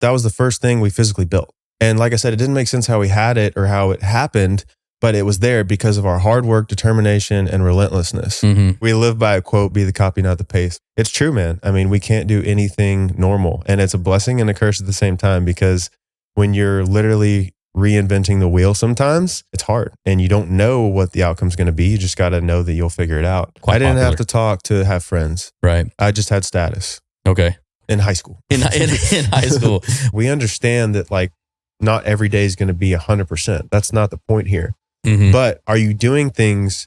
that was the first thing we physically built. And like I said, it didn't make sense how we had it or how it happened, but it was there because of our hard work, determination, and relentlessness. We live by a quote, be the copy, not the paste. It's true, man. I mean, we can't do anything normal. And it's a blessing and a curse at the same time, because when you're literally reinventing the wheel, sometimes it's hard and you don't know what the outcome's going to be. You just got to know that you'll figure it out. I didn't have to talk to have friends. Right. I just had status. Okay. In high school. In high school. We understand that like not every day is going to be 100%. That's not the point here. But are you doing things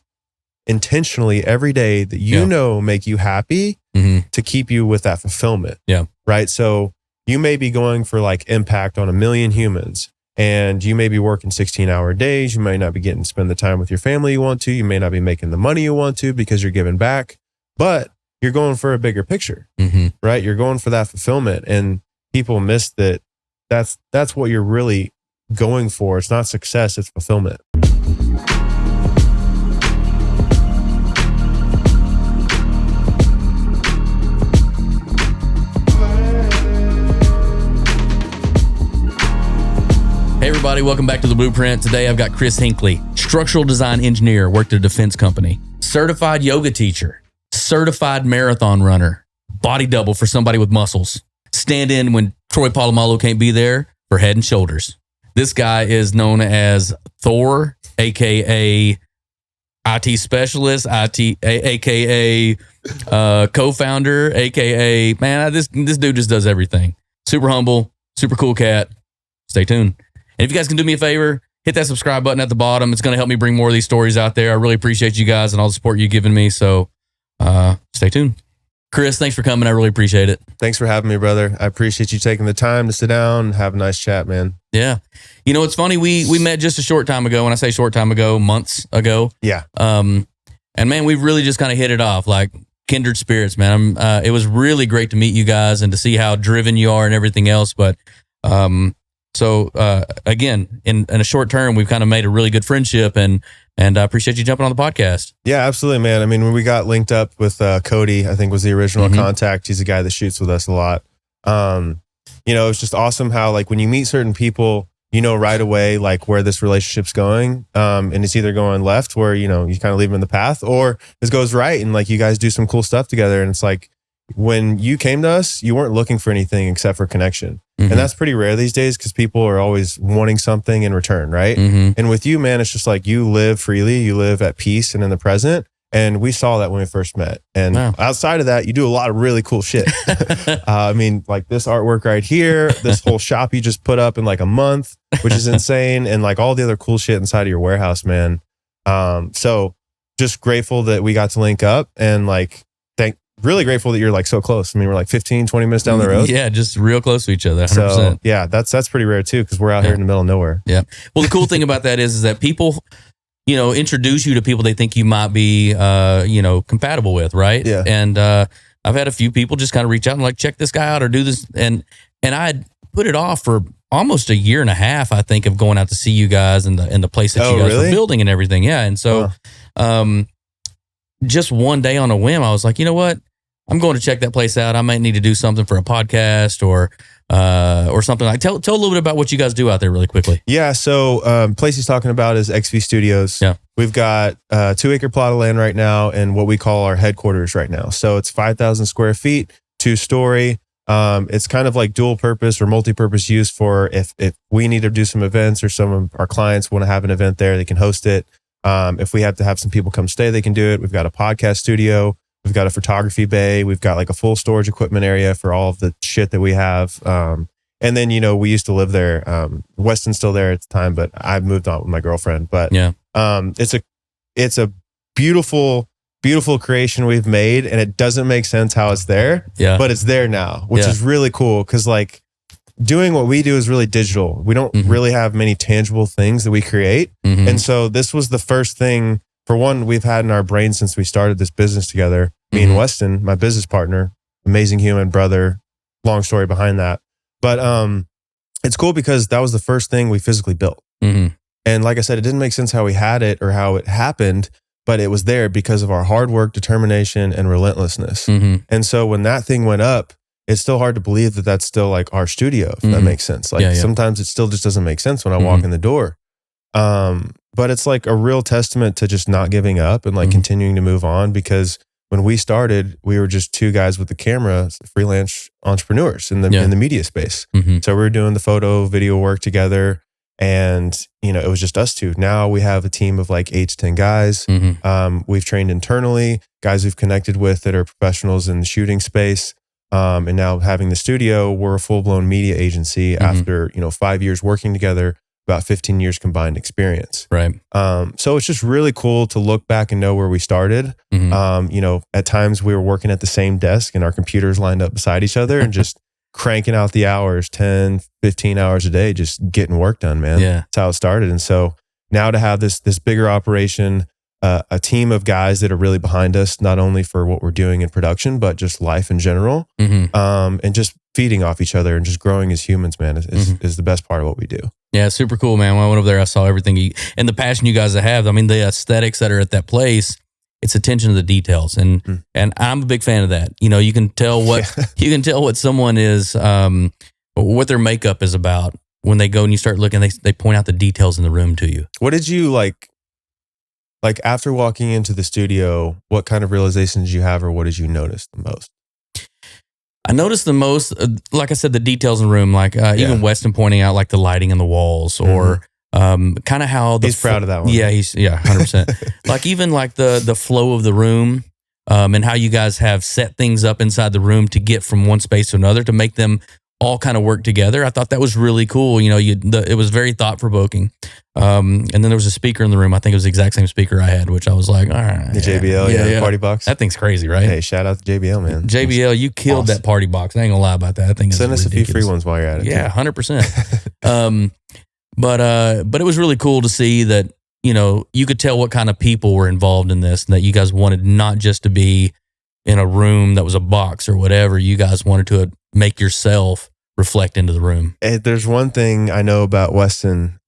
intentionally every day that you know make you happy to keep you with that fulfillment? Yeah. Right. So you may be going for like impact on 1 million humans, and you may be working 16-hour days. You might not be getting to spend the time with your family you want to. You may not be making the money you want to because you're giving back, but you're going for a bigger picture, right? You're going for that fulfillment, and people miss that. That's what you're really going for. It's not success, it's fulfillment. Hey everybody, welcome back to The Blueprint. Today I've got Chris Hinckley, structural design engineer, worked at a defense company, certified yoga teacher, certified marathon runner, body double for somebody with muscles, stand in when Troy Polamalu can't be there for Head and Shoulders. This guy is known as Thor, aka IT specialist, aka co-founder, aka man. This dude just does everything. Super humble, super cool cat. Stay tuned. And if you guys can do me a favor, hit that subscribe button at the bottom. It's going to help me bring more of these stories out there. I really appreciate you guys and all the support you've given me. So stay tuned. Chris, thanks for coming. I really appreciate it. Thanks for having me, brother. I appreciate you taking the time to sit down and have a nice chat, man. Yeah. You know, it's funny. We met just a short time ago. When I say short time ago, months ago. Yeah. And man, we've really just kind of hit it off like kindred spirits, man. It was really great to meet you guys and to see how driven you are and everything else. But So again, in a short term, we've kind of made a really good friendship, and I appreciate you jumping on the podcast. Yeah, absolutely, man. I mean, when we got linked up with Cody, I think was the original contact. He's a guy that shoots with us a lot. You know, it's just awesome how like when you meet certain people, you know right away like where this relationship's going, and it's either going left where you know you kind of leave them in the path, or it goes right and like you guys do some cool stuff together. And it's like when you came to us, you weren't looking for anything except for connection. And that's pretty rare these days because people are always wanting something in return, right? And with you, man, it's just like you live freely, you live at peace and in the present. And we saw that when we first met. And outside of that, you do a lot of really cool shit. I mean, like this artwork right here, this whole shop you just put up in like a month, which is insane. And like all the other cool shit inside of your warehouse, man. So just grateful that we got to link up, and like, really grateful that you're like so close. I mean, we're like 15, 20 minutes down the road. Yeah, just real close to each other. 100%. So yeah, that's pretty rare too, because we're out here in the middle of nowhere. Yeah. Well, the cool thing about that is that people, you know, introduce you to people they think you might be, you know, compatible with, right? Yeah. And I've had a few people just kind of reach out and like, check this guy out or do this. And I had put it off for almost a year and a half, I think, of going out to see you guys and the place that you guys were building and everything. Yeah. And so just one day on a whim, I was like, you know what? I'm going to check that place out. I might need to do something for a podcast or something like. Tell a little bit about what you guys do out there really quickly. Yeah. So place he's talking about is XV Studios. Yeah. We've got a 2-acre plot of land right now and what we call our headquarters right now. So it's 5,000 square feet, 2-story. It's kind of like dual purpose or multi-purpose use for if we need to do some events or some of our clients want to have an event there, they can host it. If we have to have some people come stay, they can do it. We've got a podcast studio. We've got a photography bay. We've got like a full storage equipment area for all of the shit that we have. And then, you know, we used to live there. Weston's still there at the time, but I moved on with my girlfriend. But it's a beautiful, beautiful creation we've made, and it doesn't make sense how it's there. Yeah. But it's there now, which is really cool because like doing what we do is really digital. We don't really have many tangible things that we create. And so this was the first thing, for one, we've had in our brain since we started this business together. Me and Weston, my business partner, amazing human brother, long story behind that. But it's cool because that was the first thing we physically built. And like I said, it didn't make sense how we had it or how it happened, but it was there because of our hard work, determination, and relentlessness. And so when that thing went up, it's still hard to believe that that's still like our studio, if that makes sense. Like sometimes it still just doesn't make sense when I walk in the door. But it's like a real testament to just not giving up and like continuing to move on, because when we started, we were just two guys with the camera, freelance entrepreneurs in the media space. So we were doing the photo, video work together, and it was just us two. Now we have a team of like 8 to 10 guys. We've trained internally, guys we've connected with that are professionals in the shooting space. And now having the studio, we're a full-blown media agency after 5 years working together. About 15 years combined experience. Right. So it's just really cool to look back and know where we started. At times we were working at the same desk and our computers lined up beside each other and just cranking out the hours, 10, 15 hours a day, just getting work done, man. Yeah. That's how it started. And so now to have this bigger operation, a team of guys that are really behind us, not only for what we're doing in production, but just life in general, and just feeding off each other and just growing as humans, man, is the best part of what we do. Yeah, super cool, man. When I went over there, I saw everything and the passion you guys have. I mean, the aesthetics that are at that place, it's attention to the details, and I'm a big fan of that. You can tell what someone is, what their makeup is about when they go and you start looking. They point out the details in the room to you. What did you like after walking into the studio? What kind of realizations did you have, or what did you notice the most? I noticed the most, like I said, the details in the room, like even Weston pointing out like the lighting in the walls, or kind of how he's proud of that one. Yeah, 100%. Like even like the flow of the room, and how you guys have set things up inside the room to get from one space to another to make them all kind of work together. I thought that was really cool. It was very thought provoking. And then there was a speaker in the room. I think it was the exact same speaker I had, which I was like, all right. The JBL, the party box. That thing's crazy, right? Hey, shout out to JBL, man. JBL, you killed that party box. I ain't gonna lie about that. I think send us ridiculous. A few free ones while you're at it. Yeah, 100%. But it was really cool to see that, you could tell what kind of people were involved in this, and that you guys wanted not just to be in a room that was a box or whatever. You guys wanted to make yourself reflect into the room. There's one thing I know about Weston,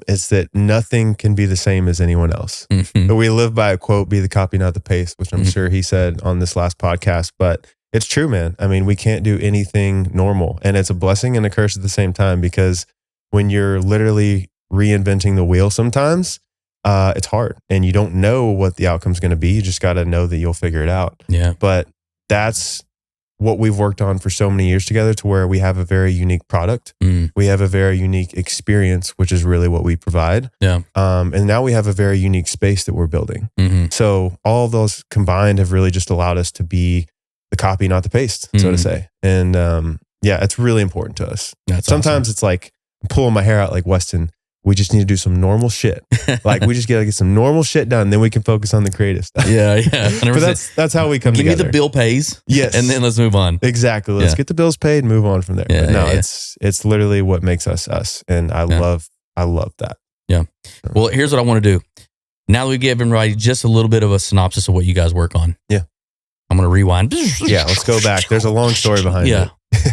is that nothing can be the same as anyone else. We live by a quote, be the copy, not the paste, which I'm sure he said on this last podcast, but it's true, man. I mean, we can't do anything normal, and it's a blessing and a curse at the same time, because when you're literally reinventing the wheel sometimes, it's hard and you don't know what the outcome's going to be. You just got to know that you'll figure it out. Yeah. But that's what we've worked on for so many years together, to where we have a very unique product. We have a very unique experience, which is really what we provide. Yeah. And now we have a very unique space that we're building. So all of those combined have really just allowed us to be the copy, not the paste, so to say. And it's really important to us. Sometimes awesome. It's like I'm pulling my hair out like, Weston, we just need to do some normal shit. Like we just got to get some normal shit done. Then we can focus on the creative stuff. Yeah. But that's how we come together. Give me the bill pays. Yes. And then let's move on. Exactly. Let's get the bills paid and move on from there. Yeah, but no, it's literally what makes us us. And I love that. Yeah. Well, here's what I want to do. Now that we gave everybody just a little bit of a synopsis of what you guys work on. Yeah. I'm going to rewind. Yeah. Let's go back. There's a long story behind it.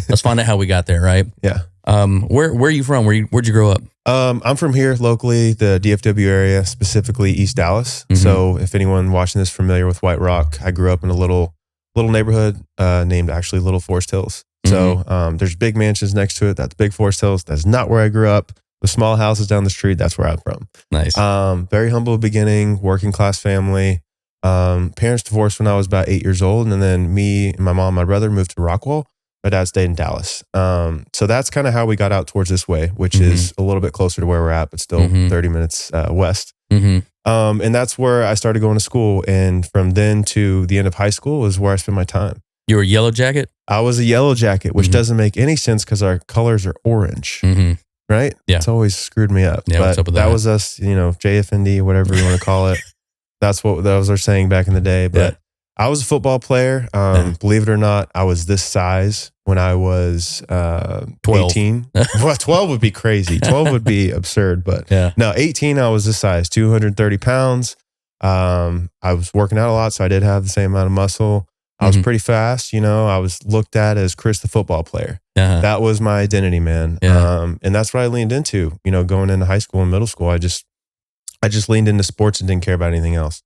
Let's find out how we got there. Right. Yeah. Where are you from? Where'd you grow up? I'm from here locally, the DFW area, specifically East Dallas. So if anyone watching this is familiar with White Rock, I grew up in a little neighborhood named actually Little Forest Hills. So there's big mansions next to it. That's Big Forest Hills. That's not where I grew up. The small houses down the street, that's where I'm from. Nice. Very humble beginning, working class family. Parents divorced when I was about 8 years old. And then me and my mom and my brother moved to Rockwall. My dad stayed in Dallas. So that's kind of how we got out towards this way, which is a little bit closer to where we're at, but still 30 minutes west. And that's where I started going to school. And from then to the end of high school is where I spent my time. You were a yellow jacket? I was a yellow jacket, which doesn't make any sense because our colors are orange, right? Yeah. It's always screwed me up. Yeah, but what's up with that was us, JFND, whatever you want to call it. That was our saying back in the day. But I was a football player. Believe it or not, I was this size when I was 18. Well, 12 would be crazy. 12 would be absurd. But no, 18, I was this size, 230 pounds. I was working out a lot, so I did have the same amount of muscle. I was pretty fast. I was looked at as Chris the football player. That was my identity, man. And that's what I leaned into, going into high school and middle school. I just leaned into sports and didn't care about anything else.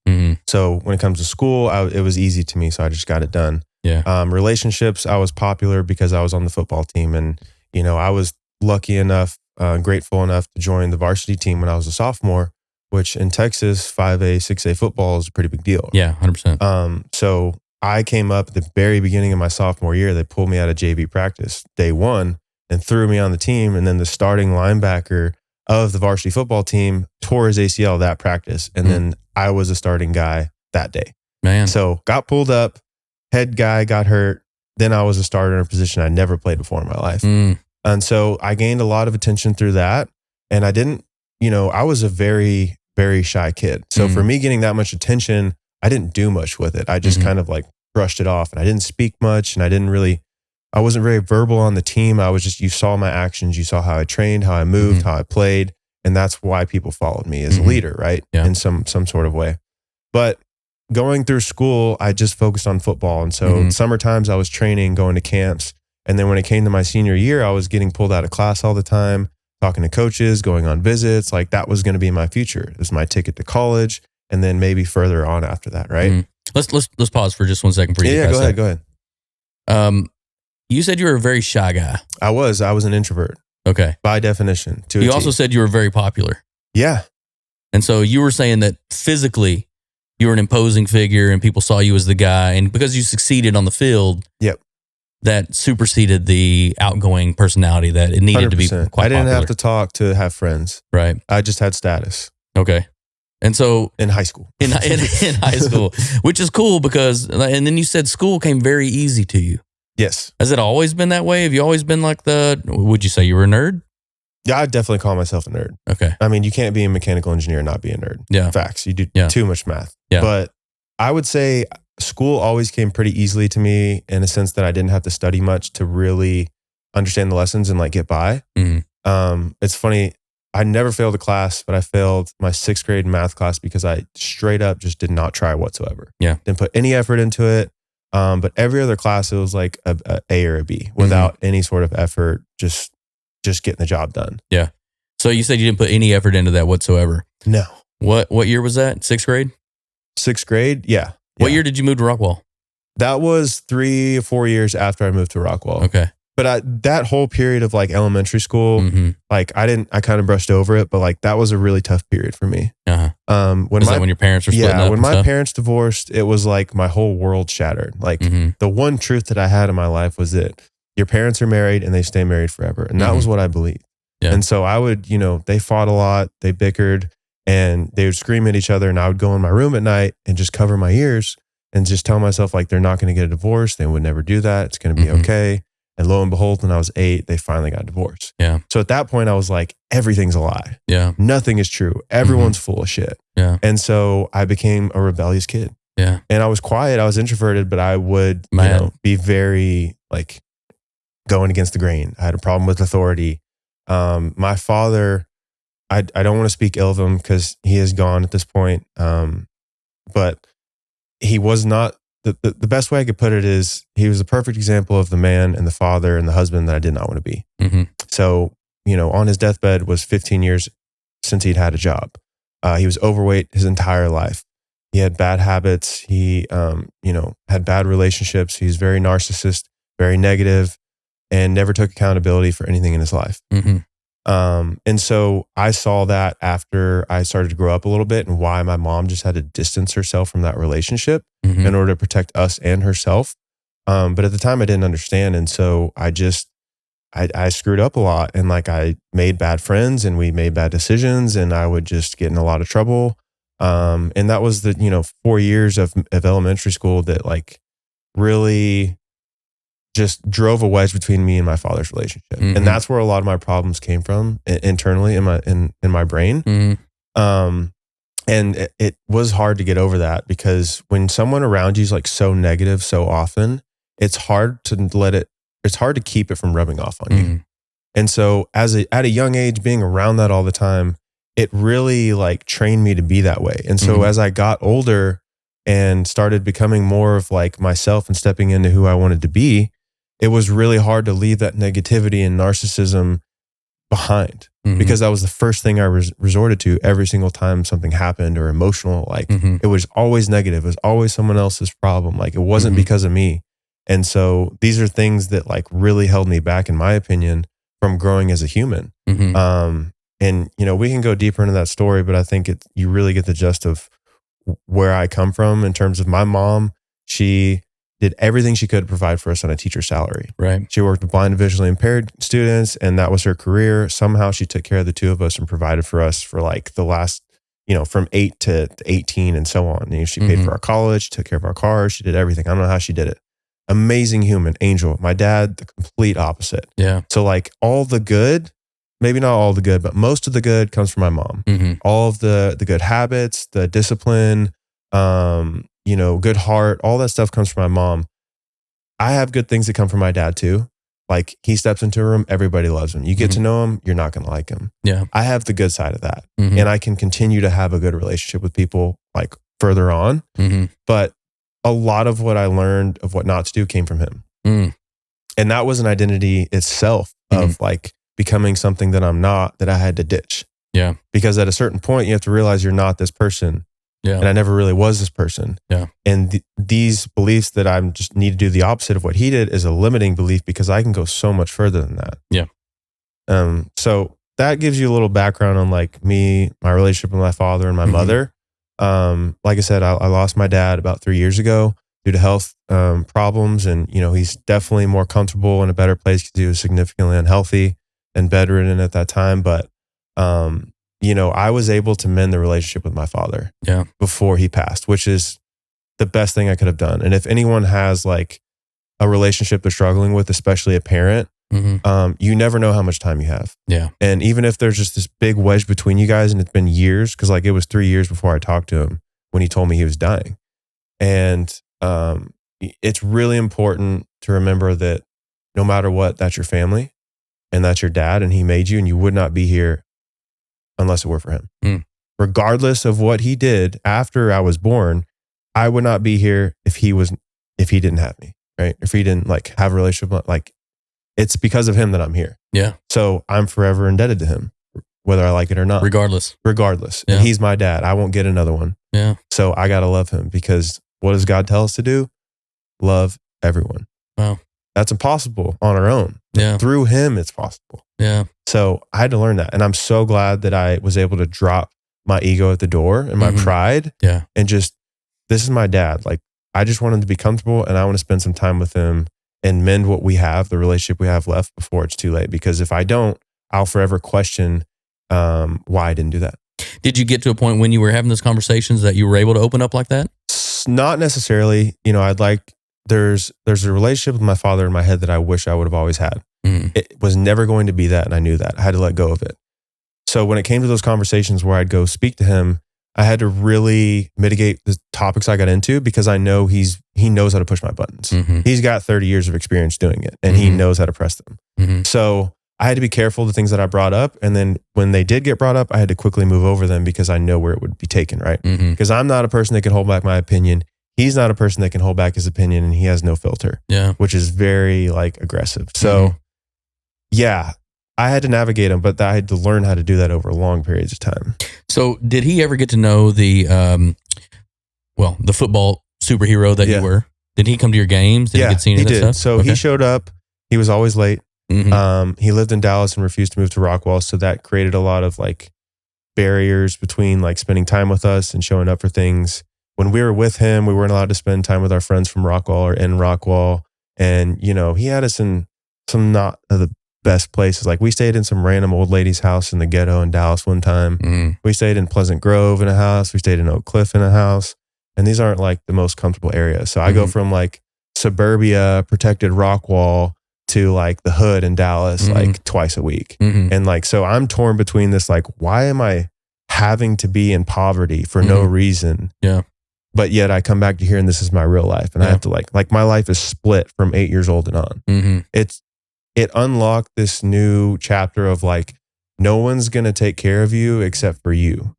So when it comes to school, it was easy to me. So I just got it done. Yeah. Relationships, I was popular because I was on the football team. And, you know, I was lucky enough, grateful enough to join the varsity team when I was a sophomore, which in Texas, 5A, 6A football is a pretty big deal. Yeah, 100%. So I came up at the very beginning of my sophomore year. They pulled me out of JV practice day one and threw me on the team. And then the starting linebacker of the varsity football team tore his ACL that practice. And then I was a starting guy that day. Man. So got pulled up, head guy got hurt. Then I was a starter in a position I never played before in my life. And so I gained a lot of attention through that. And I didn't, you know, I was a very, very shy kid. So for me getting that much attention, I didn't do much with it. I just kind of like brushed it off, and I didn't speak much, and I wasn't very verbal on the team. I was just, you saw my actions, you saw how I trained, how I moved, how I played. And that's why people followed me as a leader, right? Yeah. In some sort of way. But going through school, I just focused on football. And so summer times I was training, going to camps. And then when it came to my senior year, I was getting pulled out of class all the time, talking to coaches, going on visits. Like that was going to be my future. It was my ticket to college. And then maybe further on after that, right? Let's pause for just 1 second for you. Yeah, go ahead. You said you were a very shy guy. I was an introvert. Okay. By definition. You also said you were very popular. Yeah. And so you were saying that physically you were an imposing figure and people saw you as the guy. And because you succeeded on the field, that superseded the outgoing personality that it needed 100%. To be quite popular. I didn't have to talk to have friends. Right. I just had status. Okay. And so in high school, in high school, which is cool because, and then you said school came very easy to you. Yes. Has it always been that way? Have you always been like would you say you were a nerd? Yeah, I'd definitely call myself a nerd. Okay. I mean, you can't be a mechanical engineer and not be a nerd. Yeah. Facts. You do too much math. Yeah. But I would say school always came pretty easily to me in a sense that I didn't have to study much to really understand the lessons and like get by. It's funny. I never failed a class, but I failed my 6th grade math class because I straight up just did not try whatsoever. Yeah. Didn't put any effort into it. But every other class, it was like a A or a B without any sort of effort, just getting the job done. Yeah. So you said you didn't put any effort into that whatsoever. No. What year was that? 6th grade? 6th grade? Yeah. What year did you move to Rockwall? That was 3 or 4 years after I moved to Rockwall. Okay. But that whole period of like elementary school, like I kind of brushed over it, but like that was a really tough period for me. When your parents were splitting up? When my parents divorced, it was like my whole world shattered. Like the one truth that I had in my life was that your parents are married and they stay married forever. And that was what I believed. Yeah. And so I would, they fought a lot, they bickered, and they would scream at each other. And I would go in my room at night and just cover my ears and just tell myself like, they're not going to get a divorce. They would never do that. It's going to be okay. And lo and behold, when I was 8, they finally got divorced. Yeah. So at that point, I was like, everything's a lie. Yeah. Nothing is true. Everyone's full of shit. Yeah. And so I became a rebellious kid. Yeah. And I was quiet. I was introverted, but I would, be very like going against the grain. I had a problem with authority. My father, I don't want to speak ill of him because he is gone at this point. But he was not, the best way I could put it is he was a perfect example of the man and the father and the husband that I did not want to be. So, on his deathbed was 15 years since he'd had a job. He was overweight his entire life. He had bad habits. He, had bad relationships. He was very narcissist, very negative, and never took accountability for anything in his life. And so I saw that after I started to grow up a little bit and why my mom just had to distance herself from that relationship in order to protect us and herself. But at the time I didn't understand. And so I screwed up a lot and like I made bad friends and we made bad decisions and I would just get in a lot of trouble. And that was the, 4 years of elementary school that like really just drove a wedge between me and my father's relationship. And that's where a lot of my problems came from internally in my brain. And it was hard to get over that because when someone around you is like so negative so often, it's hard to keep it from rubbing off on you. And so at a young age, being around that all the time, it really like trained me to be that way. And so as I got older and started becoming more of like myself and stepping into who I wanted to be, it was really hard to leave that negativity and narcissism behind because that was the first thing I resorted to every single time something happened or emotional. Like it was always negative. It was always someone else's problem. Like it wasn't because of me. And so these are things that like really held me back, in my opinion, from growing as a human. And, you know, we can go deeper into that story, but I think you really get the gist of where I come from in terms of my mom. She did everything she could to provide for us on a teacher's salary. Right. She worked with blind and visually impaired students, and that was her career. Somehow she took care of the two of us and provided for us for like the last, you know, from 8 to 18 and so on. You know, she paid for our college, took care of our cars. She did everything. I don't know how she did it. Amazing human, angel. My dad, the complete opposite. Yeah. So like all the good, maybe not all the good, but most of the good comes from my mom. All of the good habits, the discipline, you know, good heart, all that stuff comes from my mom. I have good things that come from my dad too. Like he steps into a room, everybody loves him. You get to know him, you're not going to like him. Yeah. I have the good side of that. And I can continue to have a good relationship with people like further on. But a lot of what I learned of what not to do came from him. And that was an identity itself of like becoming something that I'm not, that I had to ditch. Yeah. Because at a certain point, you have to realize you're not this person. Yeah. And I never really was this person. Yeah. And these beliefs that I just need to do the opposite of what he did is a limiting belief, because I can go so much further than that. Yeah. So that gives you a little background on like me, my relationship with my father and my mother. Like I said, I lost my dad about 3 years ago due to health problems. And, you know, he's definitely more comfortable in a better place because he was significantly unhealthy and bedridden at that time. But, you know, I was able to mend the relationship with my father before he passed, which is the best thing I could have done. And if anyone has like a relationship they're struggling with, especially a parent, you never know how much time you have. Yeah. And even if there's just this big wedge between you guys and it's been years, because like it was 3 years before I talked to him when he told me he was dying. And it's really important to remember that no matter what, that's your family and that's your dad, and he made you, and you would not be here unless it were for him. Regardless of what he did after I was born, I would not be here if he didn't have me, right? If he didn't like have a relationship, like it's because of him that I'm here. Yeah. So I'm forever indebted to him, whether I like it or not. Regardless. Yeah. And he's my dad. I won't get another one. Yeah. So I got to love him, because what does God tell us to do? Love everyone. Wow. That's impossible on our own. Yeah. Through him, it's possible. Yeah. So I had to learn that. And I'm so glad that I was able to drop my ego at the door and my pride. Yeah. And just, this is my dad. Like, I just want him to be comfortable, and I want to spend some time with him and mend what we have, the relationship we have left, before it's too late. Because if I don't, I'll forever question why I didn't do that. Did you get to a point when you were having those conversations that you were able to open up like that? Not necessarily. You know, there's a relationship with my father in my head that I wish I would have always had. It was never going to be that, and I knew that. I had to let go of it. So when it came to those conversations where I'd go speak to him, I had to really mitigate the topics I got into, because I know he knows how to push my buttons. He's got 30 years of experience doing it, and he knows how to press them. So I had to be careful of the things that I brought up. And then when they did get brought up, I had to quickly move over them, because I know where it would be taken, right? Because I'm not a person that can hold back my opinion. He's not a person that can hold back his opinion, and he has no filter, which is very like aggressive. So yeah, I had to navigate him, but I had to learn how to do that over long periods of time. So did he ever get to know the football superhero that you were? Did he come to your games? Did he get to see any of that stuff? So he showed up. He was always late. He lived in Dallas and refused to move to Rockwall. So that created a lot of like barriers between like spending time with us and showing up for things. When we were with him, we weren't allowed to spend time with our friends from Rockwall or in Rockwall. And, you know, he had us in some not the best places. Like we stayed in some random old lady's house in the ghetto in Dallas one time. We stayed in Pleasant Grove in a house. We stayed in Oak Cliff in a house. And these aren't like the most comfortable areas. So I go from like suburbia, protected Rockwall to like the hood in Dallas, like twice a week. And like, so I'm torn between this, like, why am I having to be in poverty for no reason? Yeah. But yet I come back to here and this is my real life. And I have to like my life is split from 8 years old and on. It unlocked this new chapter of like, no one's going to take care of you except for you.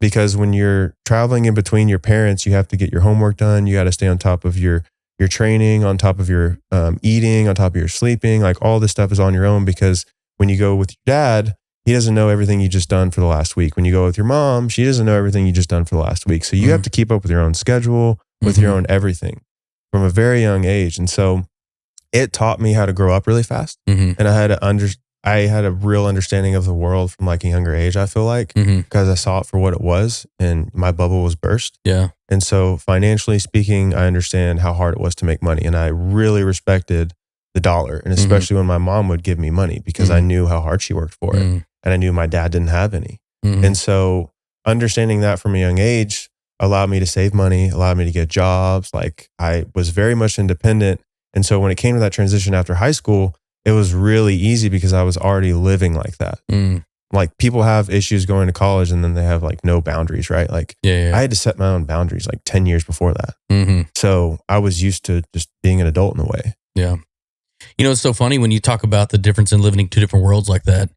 Because when you're traveling in between your parents, you have to get your homework done. You got to stay on top of your training, on top of your eating, on top of your sleeping. Like all this stuff is on your own, because when you go with your dad, he doesn't know everything you just done for the last week. When you go with your mom, she doesn't know everything you just done for the last week. So you have to keep up with your own schedule, with your own everything. from a very young age. And so it taught me how to grow up really fast. Mm-hmm. And I had a real understanding of the world from like a younger age, I feel like, because I saw it for what it was and my bubble was burst. Yeah. And so financially speaking, I understand how hard it was to make money. And I really respected the dollar. And especially when my mom would give me money because I knew how hard she worked for it. And I knew my dad didn't have any. And so understanding that from a young age allowed me to save money, allowed me to get jobs. Like I was very much independent. And so when it came to that transition after high school, it was really easy because I was already living like that. Like people have issues going to college and then they have like no boundaries, right? Like I had to set my own boundaries like 10 years before that. So I was used to just being an adult in a way. Yeah. You know, it's so funny when you talk about the difference in living in two different worlds like that.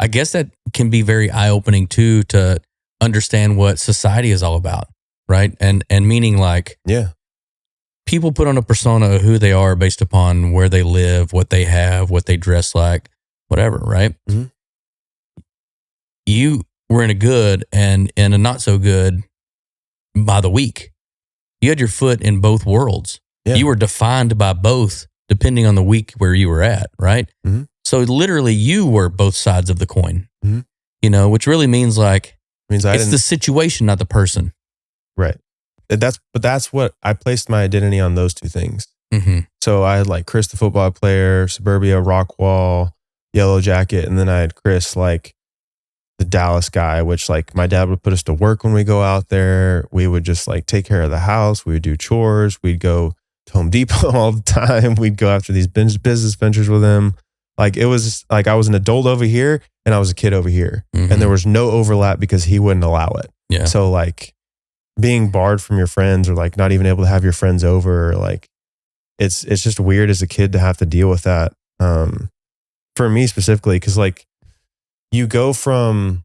I guess that can be very eye-opening too, to understand what society is all about, right? And meaning like, people put on a persona of who they are based upon where they live, what they have, what they dress like, whatever, right? You were in a good and in a not so good by the week. You had your foot in both worlds. You were defined by both depending on the week where you were at, right? So literally you were both sides of the coin, you know, which really means like, it's the situation, not the person. Right. That's what I placed my identity on, those two things. So I had like Chris, the football player, Suburbia, Rockwall, Yellow Jacket. And then I had Chris, like the Dallas guy, which like my dad would put us to work when we go out there. We would just like take care of the house. We would do chores. We'd go to Home Depot all the time. We'd go after these business ventures with him. Like it was like I was an adult over here and I was a kid over here. And there was no overlap because he wouldn't allow it. So like being barred from your friends or like not even able to have your friends over, like it's just weird as a kid to have to deal with that. For me specifically, because like you go from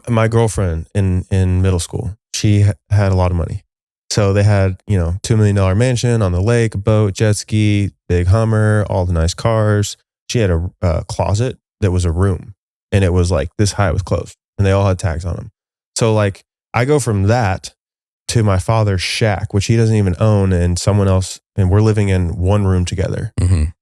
my girlfriend in middle school, she had a lot of money. So they had, you know, $2 million mansion on the lake, a boat, jet ski, big Hummer, all the nice cars. She had a closet that was a room and it was like this high with clothes and they all had tags on them. So like I go from that to my father's shack, which he doesn't even own, and someone else, and we're living in one room together.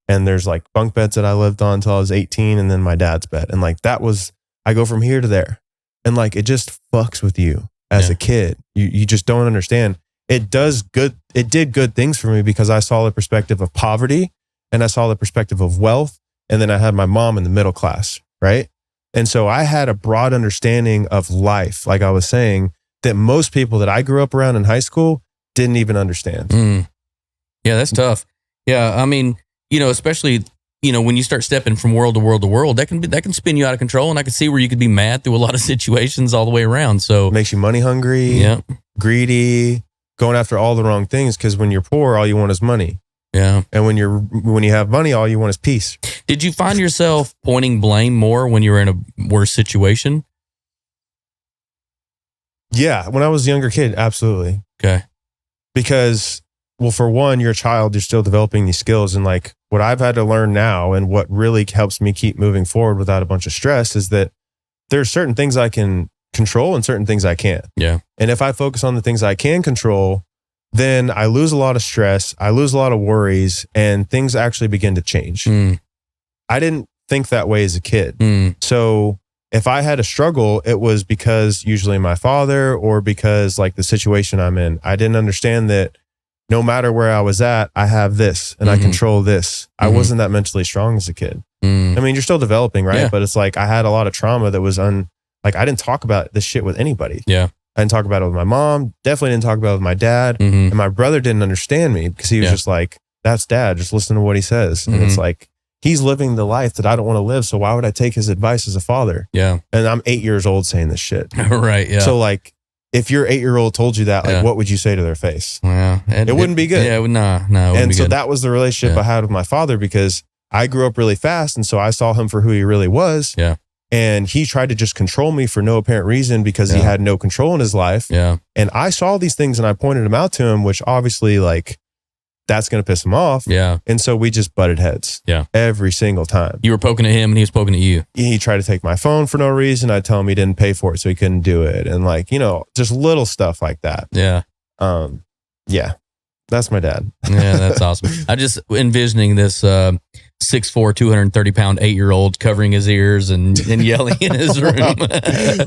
And there's like bunk beds that I lived on until I was 18 and then my dad's bed. And like that was, I go from here to there. And like it just fucks with you as a kid. You just don't understand. It did good things for me because I saw the perspective of poverty and I saw the perspective of wealth. And then I had my mom in the middle class, right? And so I had a broad understanding of life, like I was saying, that most people that I grew up around in high school didn't even understand. Yeah, that's tough. Yeah, I mean, you know, especially, you know, when you start stepping from world to world to world, that can spin you out of control. And I can see where you could be mad through a lot of situations all the way around. So it makes you money hungry, greedy, going after all the wrong things. Because when you're poor, all you want is money. Yeah. And when you have money, all you want is peace. Did you find yourself pointing blame more when you were in a worse situation? Yeah, when I was a younger kid, absolutely. Okay. Because, well, for one, you're a child, you're still developing these skills. And like what I've had to learn now and what really helps me keep moving forward without a bunch of stress is that there's certain things I can control and certain things I can't. Yeah. And if I focus on the things I can control, then I lose a lot of stress, I lose a lot of worries, and things actually begin to change. I didn't think that way as a kid. So if I had a struggle, it was because usually my father or because like the situation I'm in. I didn't understand that no matter where I was at, I have this and I control this. I wasn't that mentally strong as a kid. I mean, you're still developing, right? Yeah. But it's like I had a lot of trauma that was like I didn't talk about this shit with anybody. Yeah. I didn't talk about it with my mom. Definitely didn't talk about it with my dad. And my brother didn't understand me because he was just like, that's dad. Just listen to what he says. And it's like, he's living the life that I don't want to live. So why would I take his advice as a father? Yeah. And I'm 8 years old saying this shit. Right. Yeah. So like, if your 8-year-old told you that, like, what would you say to their face? Yeah. It wouldn't be good. Yeah. No. It wouldn't and be so good. that was the relationship I had with my father because I grew up really fast. And so I saw him for who he really was. Yeah. And he tried to just control me for no apparent reason because he had no control in his life. Yeah. And I saw these things and I pointed them out to him, which obviously like that's going to piss him off. Yeah. And so we just butted heads. Yeah. Every single time. You were poking at him and he was poking at you. He tried to take my phone for no reason. I'd tell him he didn't pay for it, so he couldn't do it. And like, you know, just little stuff like that. Yeah. Yeah. That's my dad. Yeah, that's awesome. I just envisioning this 6'4", 230-pound 8-year-old covering his ears and yelling in his room.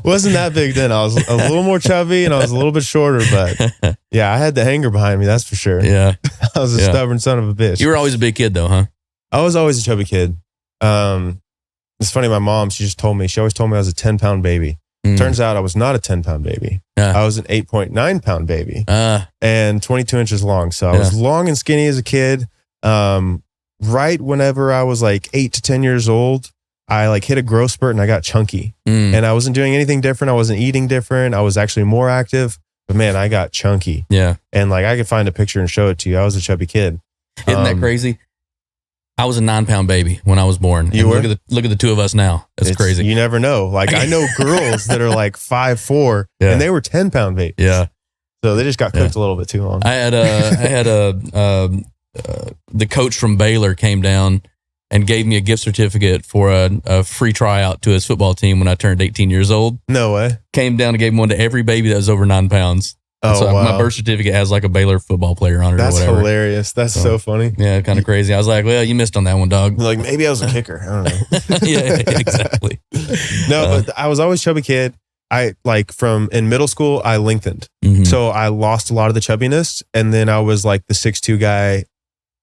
Wasn't that big then. I was a little more chubby and I was a little bit shorter, but yeah, I had the hanger behind me. That's for sure. Yeah. I was a stubborn son of a bitch. You were always a big kid though, huh? I was always a chubby kid. It's funny. My mom, she always told me I was a 10-pound baby. Turns out I was not a 10-pound baby. I was an 8.9-pound baby and 22 inches long. So I was long and skinny as a kid. Right whenever I was like 8 to 10 years old, I like hit a growth spurt and I got chunky. And I wasn't doing anything different. I wasn't eating different. I was actually more active. But man, I got chunky. Yeah. And like I could find a picture and show it to you. I was a chubby kid. Isn't that crazy? I was a 9-pound baby when I was born. You were? Look at the two of us now. It's crazy. You never know. Like I know girls that are like 5'4", and they were 10-pound babies. Yeah. So they just got cooked a little bit too long. I had the coach from Baylor came down and gave me a gift certificate for a free tryout to his football team when I turned 18 years old. No way. Came down and gave one to every baby that was over 9 pounds. Oh, so wow. My birth certificate has like a Baylor football player on it. That's or whatever. hilarious. That's so funny. Yeah, kind of crazy. I was like, well, you missed on that one, dog. Like maybe I was a kicker. I don't know. Yeah, exactly. No, but I was always a chubby kid. I like in middle school, I lengthened. So I lost a lot of the chubbiness. And then I was like the 6'2" guy.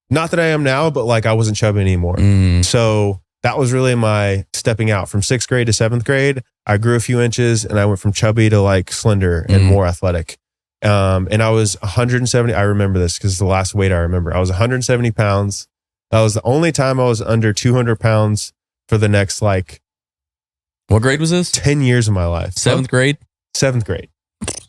Not that I am now, but like I wasn't chubby anymore. So that was really my stepping out from 6th grade to 7th grade. I grew a few inches and I went from chubby to like slender and more athletic. And I was 170. I remember this because it's the last weight I remember. I was 170 pounds. That was the only time I was under 200 pounds for the next like. What grade was this? 10 years of my life. 7th grade? 7th grade.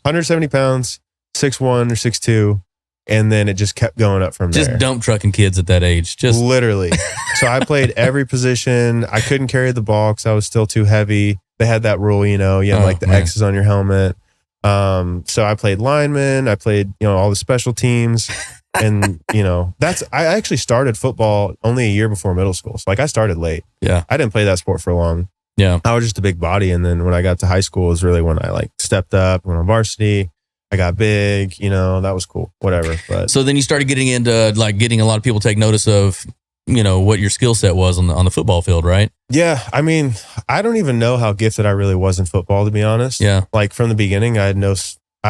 170 pounds, 6'1" or 6'2". And then it just kept going up from there. Just dump trucking kids at that age. Just literally. So I played every position. I couldn't carry the ball because I was still too heavy. They had that rule, you had like the X's on your helmet. So I played lineman. I played, all the special teams. And, I actually started football only a year before middle school. So like I started late. Yeah. I didn't play that sport for long. Yeah. I was just a big body. And then when I got to high school is really when I like stepped up, went on varsity. I got big, that was cool, whatever. But so then you started getting into like getting a lot of people take notice of, what your skill set was on the football field, right? Yeah. I mean, I don't even know how gifted I really was in football, to be honest. Yeah. Like from the beginning, I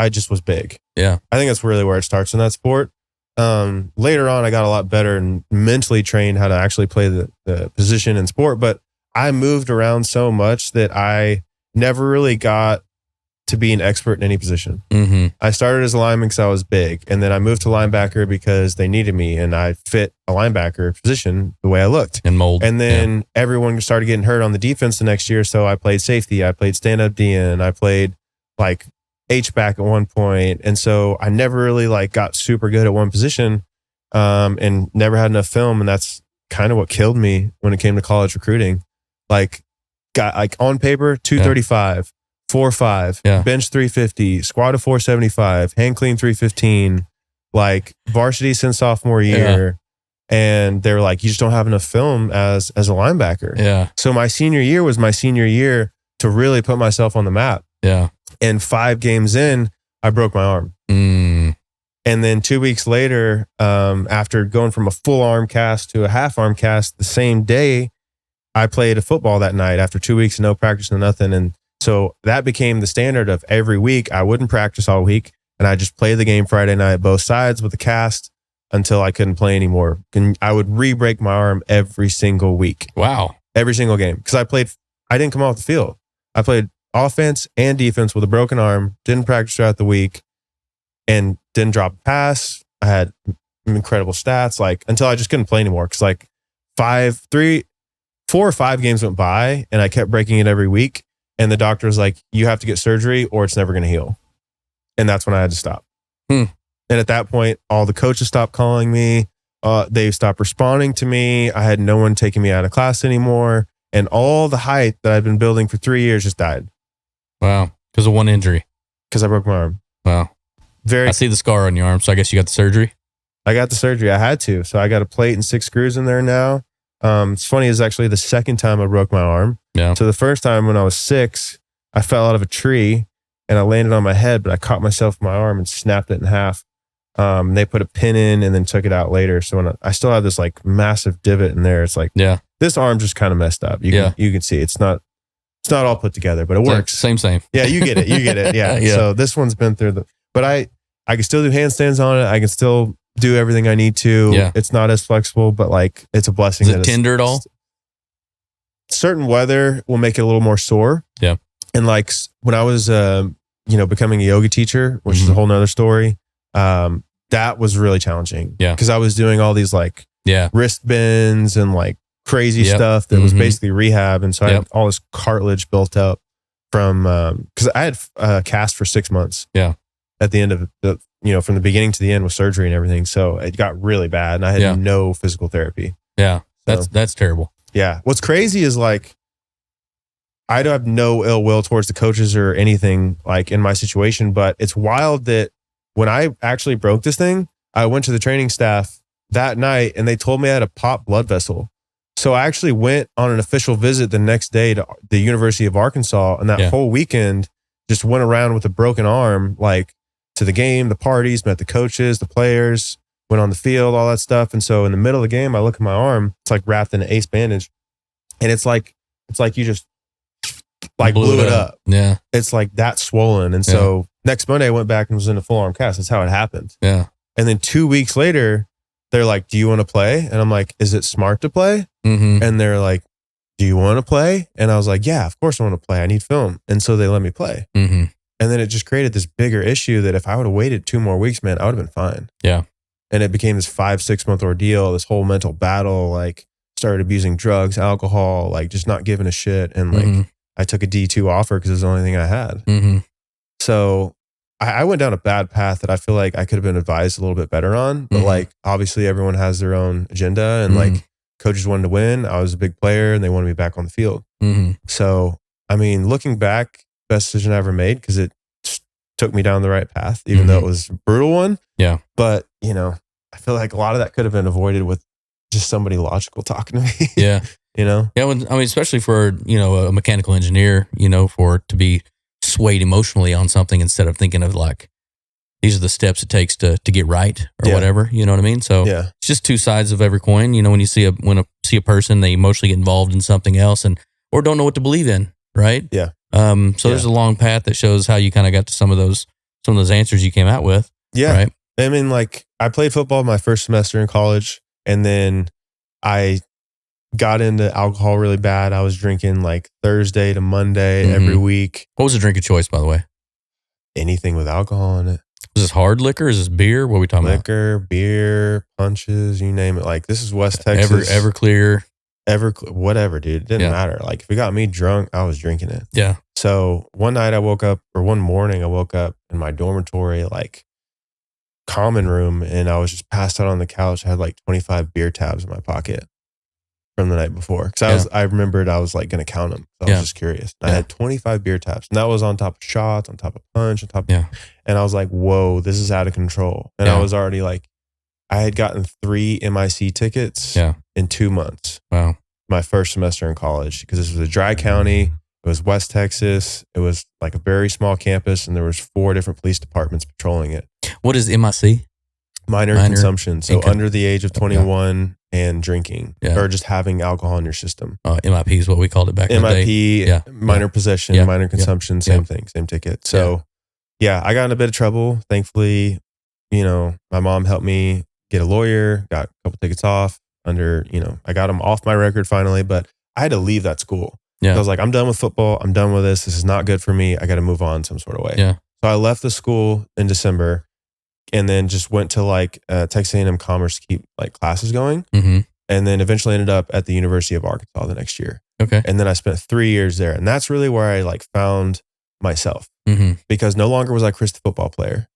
just was big. Yeah. I think that's really where it starts in that sport. Later on, I got a lot better and mentally trained how to actually play the position in sport. But I moved around so much that I never really got to be an expert in any position. I started as a lineman because I was big, and then I moved to linebacker because they needed me, and I fit a linebacker position the way I looked and mold. And then everyone started getting hurt on the defense the next year, so I played safety, I played stand-up DN, I played like H-back at one point, and so I never really like got super good at one position, and never had enough film, and that's kind of what killed me when it came to college recruiting. Like, got like on paper 235. 4.5, bench 350, squat of 475, hand clean 315, like varsity since sophomore year. And they were like, you just don't have enough film as a linebacker. Yeah. So my senior year was my senior year to really put myself on the map. Yeah. And 5 games in, I broke my arm. And then 2 weeks later, after going from a full arm cast to a half arm cast the same day, I played a football that night after 2 weeks of no practice, no nothing. And so that became the standard of every week. I wouldn't practice all week, and I just play the game Friday night, both sides with a cast until I couldn't play anymore. And I would re-break my arm every single week. Wow. Every single game. Because I didn't come off the field. I played offense and defense with a broken arm, didn't practice throughout the week, and didn't drop a pass. I had incredible stats, until I just couldn't play anymore. Because 4 or 5 games went by, and I kept breaking it every week. And the doctor was like, you have to get surgery or it's never going to heal. And that's when I had to stop. And at that point, all the coaches stopped calling me. They stopped responding to me. I had no one taking me out of class anymore. And all the height that I'd been building for 3 years just died. Wow. Because of one injury. Because I broke my arm. Wow. I see the scar on your arm. So I guess you got the surgery? I got the surgery. I had to. So I got a plate and 6 screws in there now. It's funny, it's actually the second time I broke my arm. Yeah. So the first time when I was 6, I fell out of a tree and I landed on my head, but I caught myself in my arm and snapped it in half. They put a pin in and then took it out later. So when I still have this like massive divot in there, it's like, this arm just kind of messed up. You can see it's not all put together, but it works. Same. Yeah, you get it. Yeah. So this one's been through but I can still do handstands on it. I can still do everything I need to. Yeah. It's not as flexible, but like it's a blessing. Is it tender at all? Certain weather will make it a little more sore. Yeah. And like when I was, becoming a yoga teacher, which is a whole nother story. That was really challenging. Yeah. Because I was doing all these like wrist bends and like crazy stuff that was basically rehab. And so I had all this cartilage built up from, because I had cast for 6 months. Yeah. At the end of from the beginning to the end with surgery and everything. So it got really bad and I had no physical therapy. Yeah. That's terrible. Yeah. What's crazy is like, I don't have no ill will towards the coaches or anything like in my situation, but it's wild that when I actually broke this thing, I went to the training staff that night and they told me I had a popped blood vessel. So I actually went on an official visit the next day to the University of Arkansas, and that whole weekend just went around with a broken arm, like to the game, the parties, met the coaches, the players, went on the field, all that stuff. And so in the middle of the game, I look at my arm, it's like wrapped in an ace bandage, and it's like you just like blew it up. Yeah. It's like that swollen. And so next Monday I went back and was in a full arm cast. That's how it happened. Yeah. And then 2 weeks later, they're like, do you want to play? And I'm like, is it smart to play? And they're like, do you want to play? And I was like, yeah, of course I want to play. I need film. And so they let me play. And then it just created this bigger issue that if I would have waited 2 more weeks, man, I would have been fine. Yeah. And it became this 5-6 month ordeal, this whole mental battle, like started abusing drugs, alcohol, like just not giving a shit. And like, I took a D2 offer because it was the only thing I had. So I went down a bad path that I feel like I could have been advised a little bit better on. But like, obviously everyone has their own agenda and like coaches wanted to win. I was a big player and they wanted me back on the field. So, I mean, looking back, best decision I ever made because it took me down the right path, even though it was a brutal one. Yeah. But, I feel like a lot of that could have been avoided with just somebody logical talking to me. Yeah. Yeah, especially for, a mechanical engineer, for it to be swayed emotionally on something instead of thinking of like, these are the steps it takes to get right or whatever, you know what I mean? So it's just two sides of every coin. When you see a person, they emotionally get involved in something else or don't know what to believe in, right? Yeah. So there's a long path that shows how you kind of got to some of those answers you came out with. Yeah. Right. I mean, like I played football my first semester in college and then I got into alcohol really bad. I was drinking like Thursday to Monday every week. What was the drink of choice, by the way? Anything with alcohol in it. Is this hard liquor? Is this beer? What are we talking about? Liquor, beer, punches, you name it. Like this is West Texas. Everclear. Whatever, dude. It didn't matter. Like if it got me drunk, I was drinking it. Yeah. So one morning I woke up in my dormitory, like common room, and I was just passed out on the couch. I had like 25 beer tabs in my pocket from the night before. Cause I remembered I was like going to count them. So I was just curious. I had 25 beer taps and that was on top of shots, on top of punch, on top of, and I was like, whoa, this is out of control. And I was already like, I had gotten 3 MIC tickets in 2 months. Wow. My first semester in college, because this was a dry county. It was West Texas. It was like a very small campus and there was 4 different police departments patrolling it. What is MIC? Minor consumption. So under the age of 21 and drinking or just having alcohol in your system. MIP is what we called it back in the day. MIP, minor possession, minor consumption, same thing, same ticket. So I got in a bit of trouble. Thankfully, my mom helped me get a lawyer, got a couple tickets off I got them off my record finally, but I had to leave that school. Yeah. I was like, I'm done with football. I'm done with this. This is not good for me. I got to move on some sort of way. Yeah. So I left the school in December and then just went to like Texas A&M Commerce to keep like classes going. And then eventually ended up at the University of Arkansas the next year. Okay. And then I spent 3 years there. And that's really where I like found myself because no longer was I Chris the football player.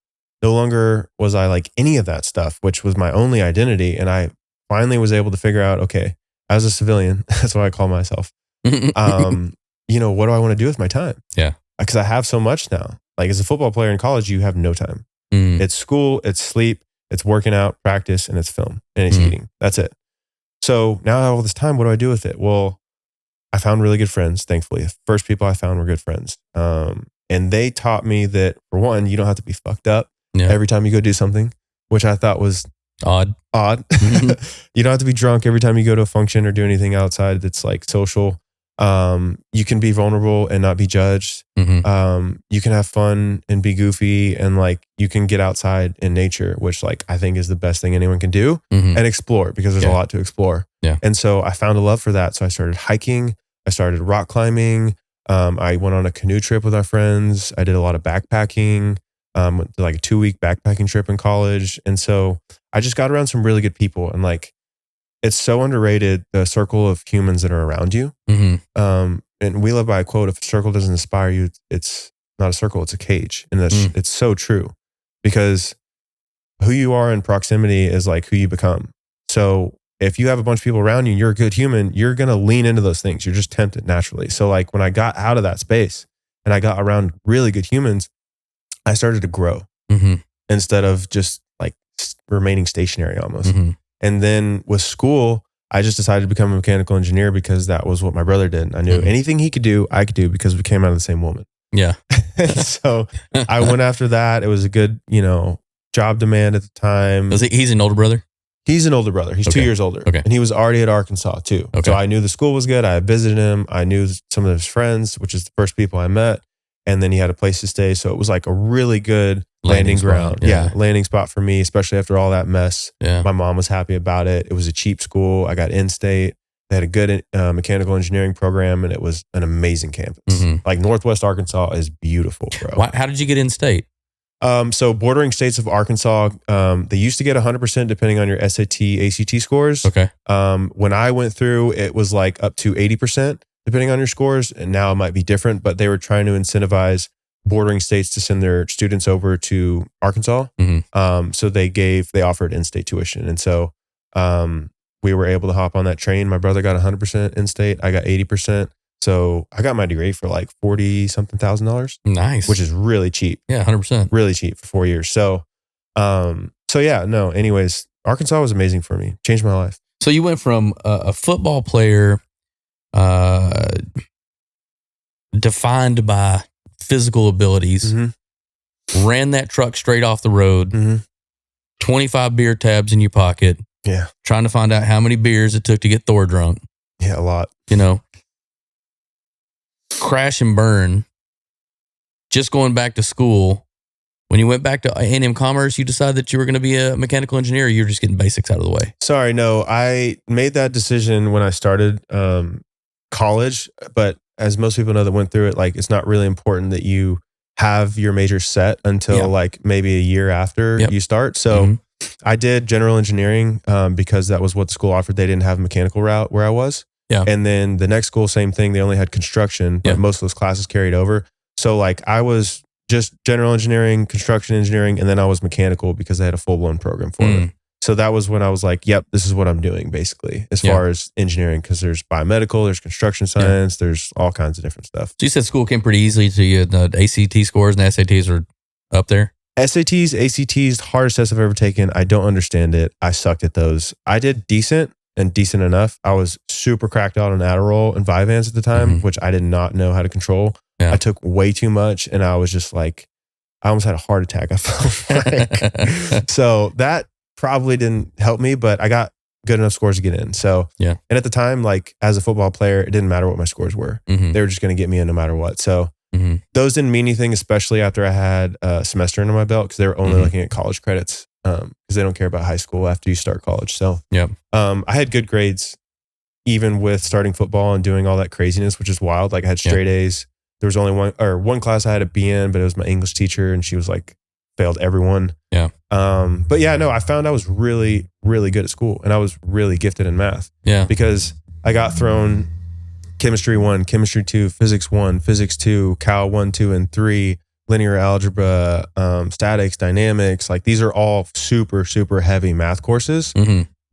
No longer was I like any of that stuff, which was my only identity. And I finally was able to figure out, okay, as a civilian, that's what I call myself. What do I want to do with my time? Yeah. Because I have so much now. Like as a football player in college, you have no time. It's school, it's sleep, it's working out, practice, and it's film, and it's eating. That's it. So now I have all this time. What do I do with it? Well, I found really good friends, thankfully. The first people I found were good friends. And they taught me that, for one, you don't have to be fucked up every time you go do something. which I thought was Odd. You don't have to be drunk every time you go to a function or do anything outside that's like social. You can be vulnerable and not be judged. You can have fun and be goofy, and like you can get outside in nature, which like I think is the best thing anyone can do, and explore, because there's a lot to explore. And so I found a love for that. So I started hiking. I started rock climbing. I went on a canoe trip with our friends. I did a lot of backpacking. Went to like a 2-week backpacking trip in college. And so I just got around some really good people, and like, it's so underrated, the circle of humans that are around you. And we live by a quote: if a circle doesn't inspire you, it's not a circle, it's a cage. And that's, it's so true, because who you are in proximity is like who you become. So if you have a bunch of people around you, you're a good human, you're going to lean into those things. You're just tempted naturally. So like when I got out of that space and I got around really good humans, I started to grow instead of just like remaining stationary almost. And then with school, I just decided to become a mechanical engineer because that was what my brother did. I knew anything he could do, I could do, because we came out of the same woman. Yeah. So I went after that. It was a good, job demand at the time. He's an older brother? He's an older brother. He's 2 years older. And he was already at Arkansas too. So I knew the school was good. I visited him. I knew some of his friends, which is the first people I met. And then he had a place to stay. So it was like a really good landing ground. Yeah. Landing spot for me, especially after all that mess. My mom was happy about it. It was a cheap school. I got in-state. They had a good mechanical engineering program, and it was an amazing campus. Like Northwest Arkansas is beautiful, bro. How did you get in-state? So bordering states of Arkansas, they used to get 100% depending on your SAT, ACT scores. When I went through, it was like up to 80% depending on your scores. And now it might be different, but they were trying to incentivize bordering states to send their students over to Arkansas. So they offered in-state tuition. And so we were able to hop on that train. My brother got 100% in-state. I got 80%. So I got my degree for like $40-something thousand. Nice. Which is really cheap. Yeah, 100%. Really cheap for 4 years. So anyways, Arkansas was amazing for me. Changed my life. So you went from a football player defined by physical abilities, ran that truck straight off the road, 25 beer tabs in your pocket. Yeah. Trying to find out how many beers it took to get Thor drunk. Yeah, a lot. Crash and burn. Just going back to school. When you went back to A&M Commerce, you decided that you were going to be a mechanical engineer, or you were just getting basics out of the way? Sorry, no. I made that decision when I started college, but as most people know that went through it, like, it's not really important that you have your major set until like maybe a year after you start. So I did general engineering because that was what the school offered. They didn't have a mechanical route where I was. And then the next school, same thing. They only had construction, but most of those classes carried over. So like I was just general engineering, construction engineering, and then I was mechanical because they had a full-blown program for it. So that was when I was like, yep, this is what I'm doing basically, as far as engineering, because there's biomedical, there's construction science, there's all kinds of different stuff. So you said school came pretty easily to you. The ACT scores and the SATs are up there? SATs, ACTs, hardest test I've ever taken. I don't understand it. I sucked at those. I did decent and decent enough. I was super cracked out on Adderall and Vyvanse at the time, which I did not know how to control. I took way too much, and I was just like, I almost had a heart attack. I felt like. So that probably didn't help me, but I got good enough scores to get in. So, and at the time, like as a football player, it didn't matter what my scores were. They were just going to get me in no matter what. So those didn't mean anything, especially after I had a semester under my belt, because they were only looking at college credits because they don't care about high school after you start college. So I had good grades even with starting football and doing all that craziness, which is wild. Like I had straight A's. There was only one class I had a B in, but it was my English teacher, and she was like, failed everyone. But yeah, no, I found I was really, really good at school, and I was really gifted in math. Because I got thrown chemistry 1, chemistry 2, physics 1, physics 2, Cal 1, 2, and 3, linear algebra, statics, dynamics. Like these are all super, super heavy math courses,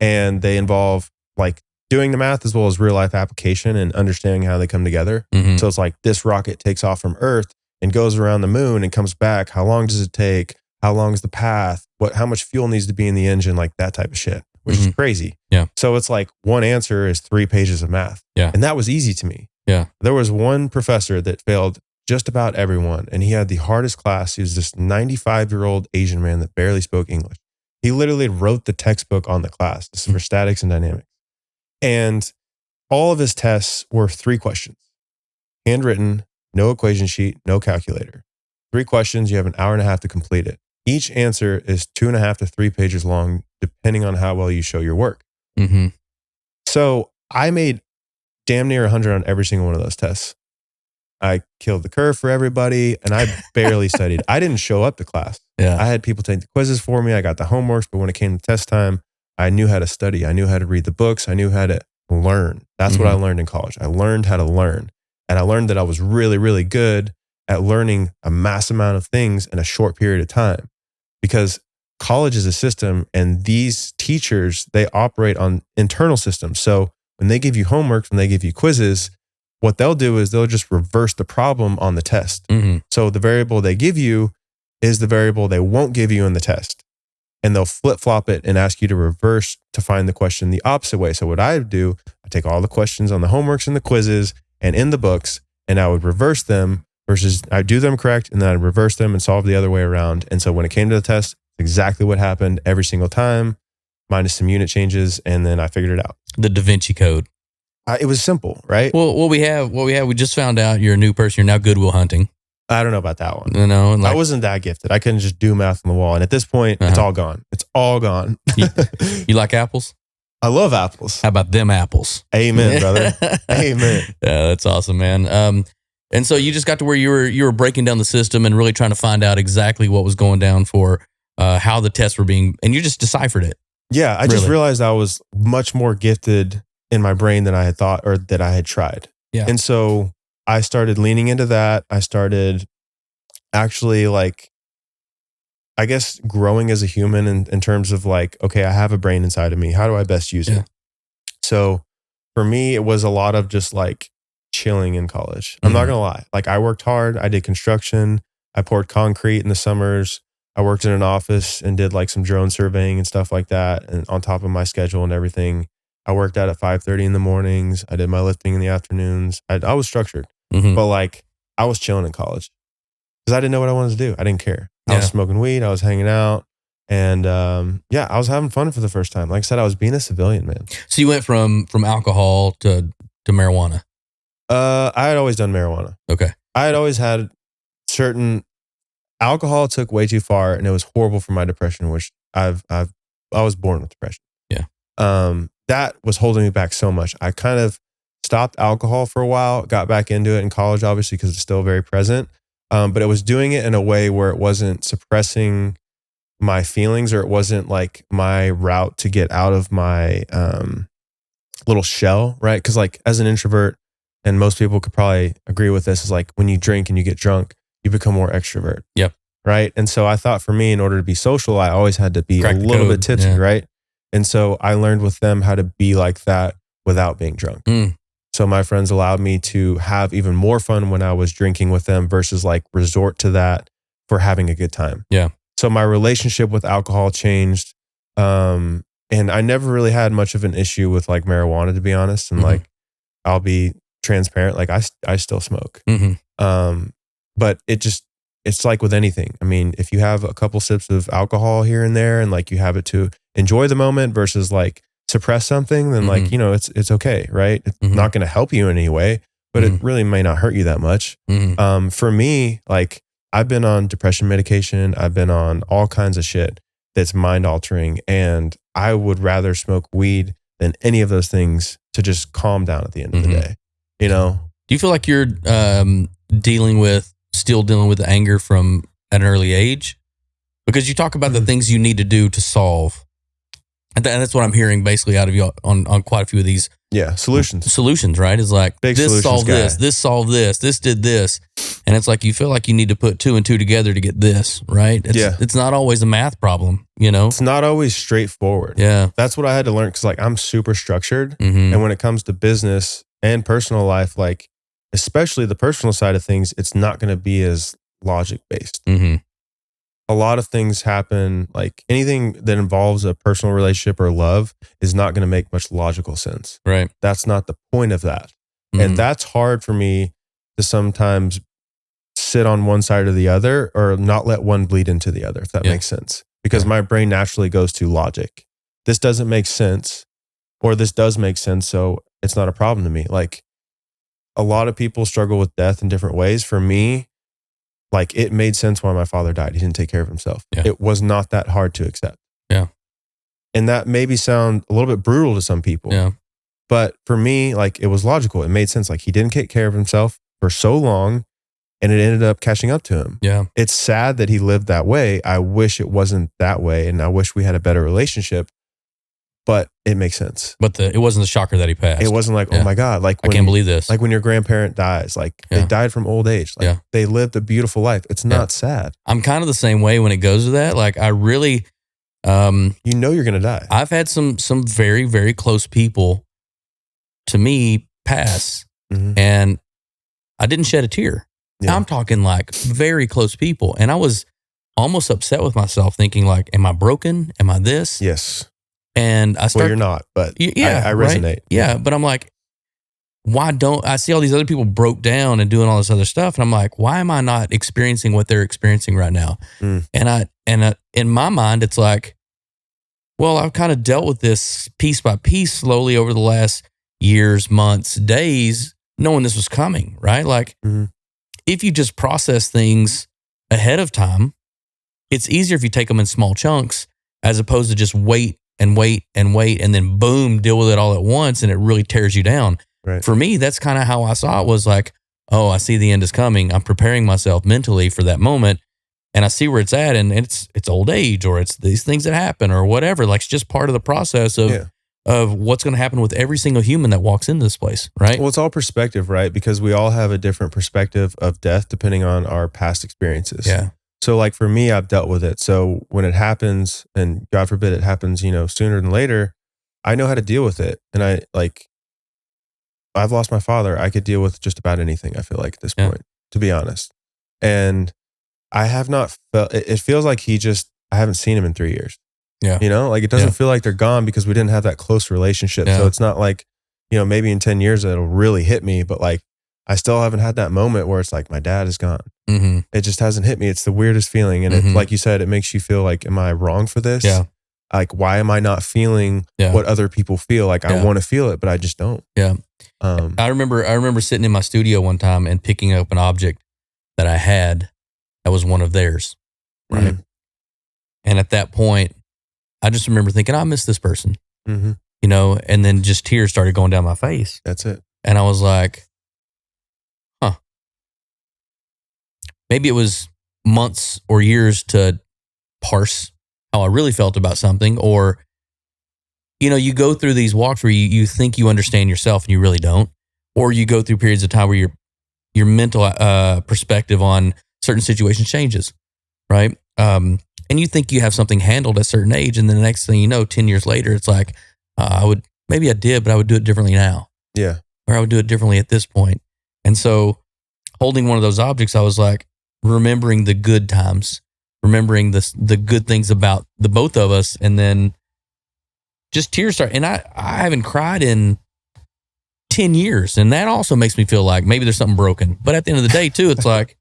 and they involve like doing the math as well as real life application and understanding how they come together. So it's like this rocket takes off from Earth and goes around the moon and comes back. How long does it take? How long is the path? How much fuel needs to be in the engine? Like that type of shit, which is crazy. So it's like one answer is 3 pages of math. And that was easy to me. There was one professor that failed just about everyone, and he had the hardest class. He was this 95-year-old Asian man that barely spoke English. He literally wrote the textbook on the class. This is for statics and dynamics. And all of his tests were 3 questions. Handwritten, no equation sheet, no calculator. 3 questions, you have an hour and a half to complete it. Each answer is 2.5 to 3 pages long, depending on how well you show your work. Mm-hmm. So I made damn near 100 on every single one of those tests. I killed the curve for everybody, and I barely studied. I didn't show up to class. Yeah. I had people take the quizzes for me. I got the homeworks, but when it came to test time, I knew how to study. I knew how to read the books. I knew how to learn. That's what I learned in college. I learned how to learn. And I learned that I was really, really good at learning a mass amount of things in a short period of time, because college is a system, and these teachers, they operate on internal systems. So when they give you homework, when they give you quizzes, what they'll do is they'll just reverse the problem on the test. So the variable they give you is the variable they won't give you in the test. And they'll flip-flop it and ask you to reverse to find the question the opposite way. So what I would do, I take all the questions on the homeworks and the quizzes and in the books, and I would reverse them versus I do them correct, and then I'd reverse them and solve the other way around. And so when it came to the test, exactly what happened every single time, minus some unit changes, and then I figured it out. The Da Vinci Code. It was simple, right? Well, we just found out you're a new person. You're now Goodwill hunting. I don't know about that one. You know, and I wasn't that gifted. I couldn't just do math on the wall. And at this point, it's all gone. It's all gone. You like apples? I love apples. How about them apples? Amen, brother. Amen. Yeah, that's awesome, man. And so you just got to where you were breaking down the system and really trying to find out exactly what was going down for how the tests were being, and you just deciphered it. Yeah, I just realized I was much more gifted in my brain than I had thought or that I had tried. Yeah. And so I started leaning into that. I started actually I guess growing as a human in terms of okay, I have a brain inside of me. How do I best use it? So for me, it was a lot of just chilling in college. I'm not going to lie. I worked hard. I did construction. I poured concrete in the summers. I worked in an office and did some drone surveying and stuff like that. And on top of my schedule and everything, I worked out at 5:30 in the mornings. I did my lifting in the afternoons. I was structured, but I was chilling in college because I didn't know what I wanted to do. I didn't care. I was smoking weed. I was hanging out, and I was having fun for the first time. Like I said, I was being a civilian, man. So you went from alcohol to marijuana. I had always done marijuana. Okay. I had always had certain alcohol took way too far, and it was horrible for my depression, which I was born with depression. Yeah. That was holding me back so much. I kind of stopped alcohol for a while, got back into it in college, obviously, because it's still very present. But it was doing it in a way where it wasn't suppressing my feelings, or it wasn't my route to get out of my little shell, right? Because as an introvert, and most people could probably agree with this, is when you drink and you get drunk, you become more extrovert. Yep. Right. And so I thought for me, in order to be social, I always had to be a little bit tipsy, right? And so I learned with them how to be like that without being drunk. So my friends allowed me to have even more fun when I was drinking with them versus resort to that for having a good time. Yeah. So my relationship with alcohol changed. And I never really had much of an issue with marijuana, to be honest. And I'll be transparent. I still smoke. But it's with anything. I mean, if you have a couple sips of alcohol here and there, and you have it to enjoy the moment versus suppress something, then it's okay, right? It's not going to help you in any way, but it really may not hurt you that much. For me, I've been on depression medication. I've been on all kinds of shit that's mind altering, and I would rather smoke weed than any of those things to just calm down at the end of the day. You know? Do you feel like you're still dealing with the anger from at an early age? Because you talk about the things you need to do to solve. And that's what I'm hearing basically out of you on quite a few of these. Yeah, solutions, right? It's Big this solved guy. this solved this did this. And it's you feel like you need to put 2 and 2 together to get this, right? It's not always a math problem, It's not always straightforward. Yeah. That's what I had to learn, because I'm super structured. And when it comes to business and personal life, especially the personal side of things, it's not going to be as logic based. A lot of things happen, anything that involves a personal relationship or love is not going to make much logical sense. Right. That's not the point of that. And that's hard for me to sometimes sit on one side or the other, or not let one bleed into the other, if that makes sense. because my brain naturally goes to logic. This doesn't make sense, or this does make sense, so it's not a problem to me. Like, a lot of people struggle with death in different ways. For me, like, it made sense why my father died. He didn't take care of himself. Yeah. It was not that hard to accept. Yeah. And that maybe sound a little bit brutal to some people. Yeah. But for me, like, it was logical. It made sense. Like, he didn't take care of himself for so long, and it ended up catching up to him. Yeah. It's sad that he lived that way. I wish it wasn't that way, and I wish we had a better relationship. But it makes sense. But it wasn't a shocker that he passed. It wasn't like, oh my God, like I can't believe this. Like when your grandparent dies, like they died from old age. Like they lived a beautiful life. It's not sad. I'm kind of the same way when it goes to that. Like, I really, you know, you're going to die. I've had some very, very close people to me pass, and I didn't shed a tear. Yeah. I'm talking like very close people. And I was almost upset with myself, thinking like, am I broken? Am I this? Yes. And I started, well, you're not, but I resonate. Right? Yeah. But I'm like, why don't I see all these other people broke down and doing all this other stuff? And I'm like, why am I not experiencing what they're experiencing right now? And in my mind, it's like, well, I've kind of dealt with this piece by piece slowly over the last years, months, days, knowing this was coming, right? Like, if you just process things ahead of time, it's easier if you take them in small chunks as opposed to just wait and wait and wait and then boom, deal with it all at once, and it really tears you down. Right. For me, that's kind of how I saw it, was like, oh, I see the end is coming. I'm preparing myself mentally for that moment, and I see where it's at, and it's old age, or it's these things that happen, or whatever. Like, it's just part of the process of what's going to happen with every single human that walks into this place, right? Well, it's all perspective, right? Because we all have a different perspective of death depending on our past experiences. Yeah. So like for me, I've dealt with it. So when it happens, and God forbid it happens, you know, sooner than later, I know how to deal with it. And I've lost my father. I could deal with just about anything, I feel like, at this point, to be honest. And I have not felt, it feels like I haven't seen him in 3 years. Yeah. You know, like it doesn't feel like they're gone because we didn't have that close relationship. Yeah. So it's not like, you know, maybe in 10 years it'll really hit me, but like, I still haven't had that moment where it's like, my dad is gone. It just hasn't hit me. It's the weirdest feeling. And it, like you said, it makes you feel like, am I wrong for this? Yeah. Like, why am I not feeling what other people feel? Like, I want to feel it, but I just don't. Yeah. I remember sitting in my studio one time and picking up an object that I had that was one of theirs. Right. And at that point, I just remember thinking, I miss this person, you know, and then just tears started going down my face. That's it. And I was like, maybe it was months or years to parse how I really felt about something. Or, you know, you go through these walks where you think you understand yourself and you really don't. Or you go through periods of time where your mental perspective on certain situations changes, right? And you think you have something handled at a certain age, and then the next thing you know, 10 years later, it's like, maybe I did, but I would do it differently now. Yeah. Or I would do it differently at this point. And so holding one of those objects, I was like, remembering the good times, remembering the good things about the both of us, and then just tears start. And I haven't cried in 10 years. And that also makes me feel like maybe there's something broken. But at the end of the day too, it's like,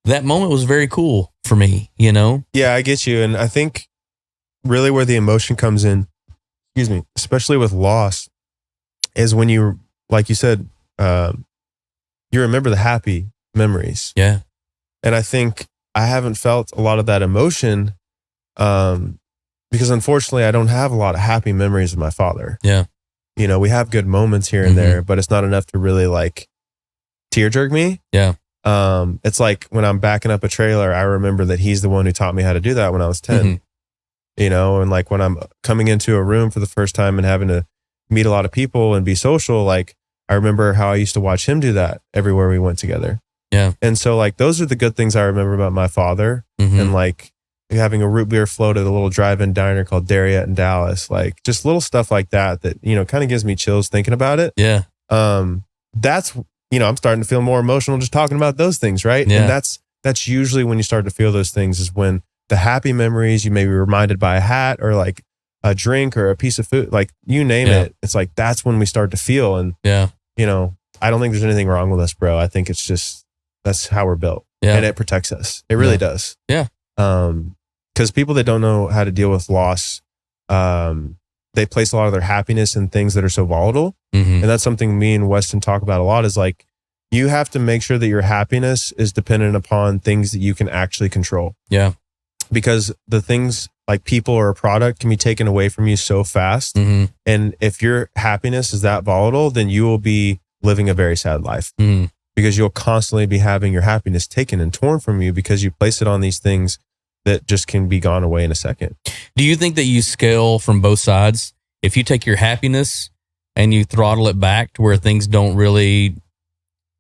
that moment was very cool for me, you know? Yeah, I get you. And I think really where the emotion comes in, especially with loss, is when you, like you said, you remember the happy memories. Yeah. And I think I haven't felt a lot of that emotion because unfortunately I don't have a lot of happy memories of my father. Yeah. You know, we have good moments here and there, but it's not enough to really like tear jerk me. Yeah. It's like when I'm backing up a trailer, I remember that he's the one who taught me how to do that when I was 10, you know, and like when I'm coming into a room for the first time and having to meet a lot of people and be social, like I remember how I used to watch him do that everywhere we went together. Yeah. And so like, those are the good things I remember about my father. And like having a root beer float at a little drive-in diner called Darriette in Dallas, like just little stuff like that, you know, kind of gives me chills thinking about it. Yeah. That's, you know, I'm starting to feel more emotional just talking about those things. Right. Yeah. And that's usually when you start to feel those things, is when the happy memories, you may be reminded by a hat or like a drink or a piece of food, like you name it. It's like, that's when we start to feel. And, you know, I don't think there's anything wrong with us, bro. I think it's just, that's how we're built. And it protects us. It really does. Yeah. because people that don't know how to deal with loss, they place a lot of their happiness in things that are so volatile. And that's something me and Weston talk about a lot, is like, you have to make sure that your happiness is dependent upon things that you can actually control. Yeah. Because the things like people or a product can be taken away from you so fast. And if your happiness is that volatile, then you will be living a very sad life, because you'll constantly be having your happiness taken and torn from you because you place it on these things that just can be gone away in a second. Do you think that you scale from both sides? If you take your happiness and you throttle it back to where things don't really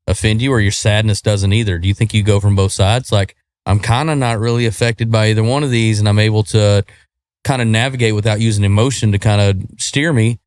offend you, or your sadness doesn't either, do you think you go from both sides? Like, I'm kind of not really affected by either one of these, and I'm able to kind of navigate without using emotion to kind of steer me,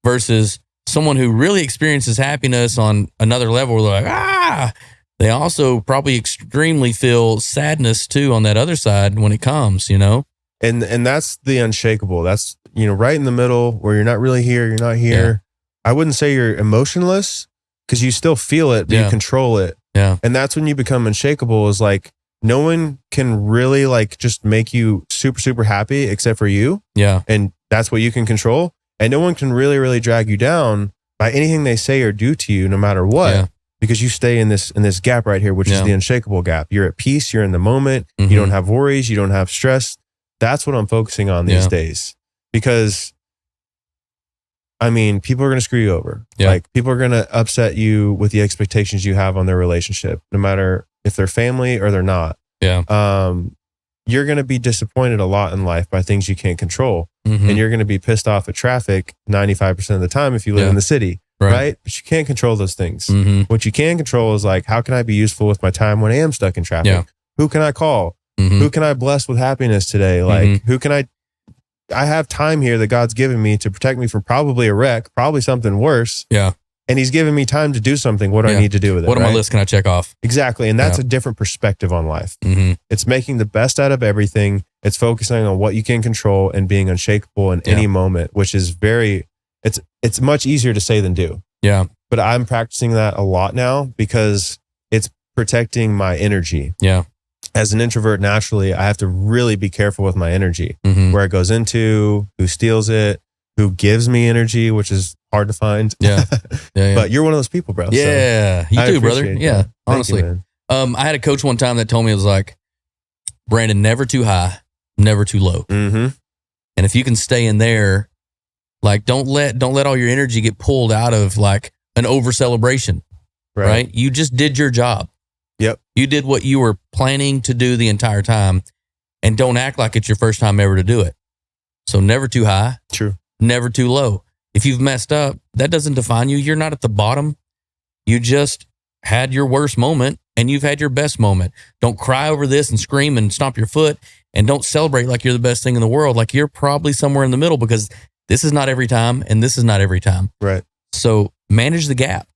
versus someone who really experiences happiness on another level, where they're like, they also probably extremely feel sadness too on that other side when it comes, And that's the unshakable. That's, right in the middle where you're not really here, you're not here. Yeah. I wouldn't say you're emotionless, because you still feel it, but you control it. Yeah. And that's when you become unshakable, is like, no one can really like just make you super, super happy except for you. Yeah. And that's what you can control. And no one can really, really drag you down by anything they say or do to you, no matter what, because you stay in this gap right here, which is the unshakable gap. You're at peace. You're in the moment. You don't have worries. You don't have stress. That's what I'm focusing on these days, because people are going to screw you over. Yeah. Like, people are going to upset you with the expectations you have on their relationship, no matter if they're family or they're not. Yeah. You're going to be disappointed a lot in life by things you can't control. And you're going to be pissed off at traffic 95% of the time if you live in the city. Right? But you can't control those things. What you can control is like, how can I be useful with my time when I am stuck in traffic? Yeah. Who can I call? Who can I bless with happiness today? Like, who can I have time here that God's given me to protect me from probably a wreck, probably something worse. Yeah. And he's given me time to do something. What do I need to do with it? What on my list can I check off? Exactly. And that's a different perspective on life. It's making the best out of everything. It's focusing on what you can control and being unshakable in any moment, which is it's much easier to say than do. Yeah. But I'm practicing that a lot now, because it's protecting my energy. Yeah. As an introvert, naturally, I have to really be careful with my energy, where it goes into, who steals it, who gives me energy, which is hard to find. Yeah. But you're one of those people, bro. Yeah. So you too, brother. that. Yeah. Thank Honestly. you, man. I had a coach one time that told me, it was like, Brandon, never too high, never too low. And if you can stay in there, like, don't let all your energy get pulled out of like an over celebration. Right? You just did your job. Yep. You did what you were planning to do the entire time, and don't act like it's your first time ever to do it. So never too high. True. Never too low. If you've messed up, that doesn't define you. You're not at the bottom. You just had your worst moment, and you've had your best moment. Don't cry over this and scream and stomp your foot, and don't celebrate like you're the best thing in the world. Like, you're probably somewhere in the middle, because this is not every time, and this is not every time. Right. So manage the gap.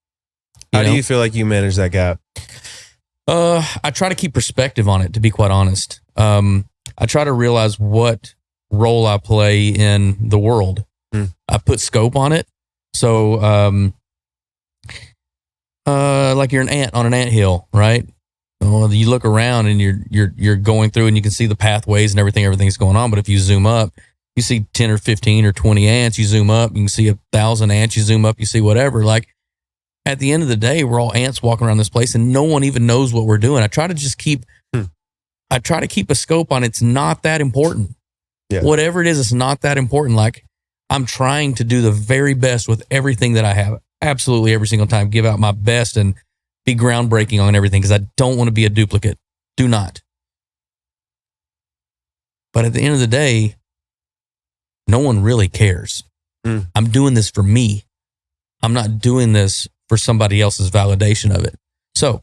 How do you feel like you manage that gap? I try to keep perspective on it, to be quite honest. I try to realize what role I play in the world. I put scope on it. So, like, you're an ant on an anthill, right? Well, you look around and you're going through, and you can see the pathways and everything's going on. But if you zoom up, you see 10 or 15 or 20 ants. You zoom up, you can see 1,000 ants. You zoom up, you see whatever. Like, at the end of the day, we're all ants walking around this place, and no one even knows what we're doing. I try to just keep a scope on it's not that important. Yeah. Whatever it is, it's not that important. Like, I'm trying to do the very best with everything that I have. Absolutely every single time. Give out my best and be groundbreaking on everything, because I don't want to be a duplicate. Do not. But at the end of the day, no one really cares. I'm doing this for me. I'm not doing this for somebody else's validation of it. So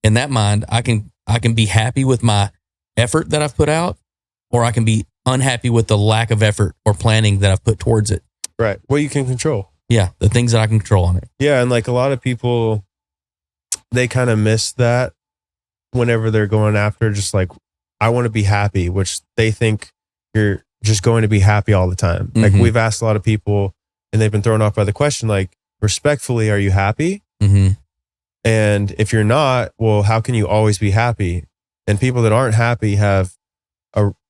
in that mind, I can be happy with my effort that I've put out, or I can be unhappy with the lack of effort or planning that I've put towards it. Right. What you can control. Yeah. The things that I can control on it. Yeah. And like, a lot of people, they kind of miss that whenever they're going after just like, I want to be happy, which they think you're just going to be happy all the time. Like, we've asked a lot of people, and they've been thrown off by the question, like, respectfully, are you happy? And if you're not, well, how can you always be happy? And people that aren't happy have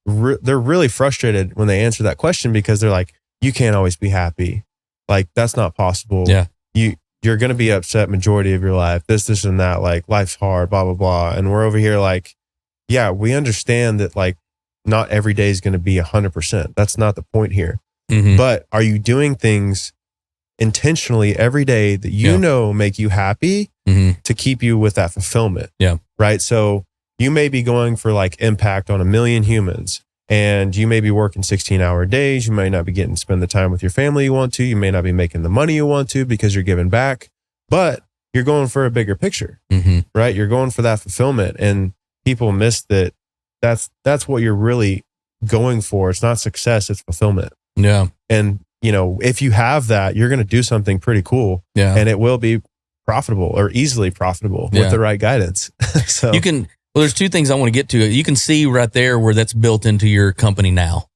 they're really frustrated when they answer that question, because they're like, you can't always be happy. Like, that's not possible. Yeah. You're going to be upset majority of your life. This and that, like, life's hard, blah, blah, blah. And we're over here like, yeah, we understand that, like, not every day is going to be 100%. That's not the point here. Mm-hmm. But are you doing things intentionally every day that you know make you happy to keep you with that fulfillment? Yeah. Right. So you may be going for like impact on 1 million humans, and you may be working 16-hour days. You might not be getting to spend the time with your family you want to. You may not be making the money you want to because you're giving back, but you're going for a bigger picture, right? You're going for that fulfillment, and people miss that. That's what you're really going for. It's not success, it's fulfillment. Yeah. And, you know, if you have that, you're going to do something pretty cool. Yeah. And it will be profitable, or easily profitable, with the right guidance. So you can, well, there's two things I want to get to. You can see right there where that's built into your company now.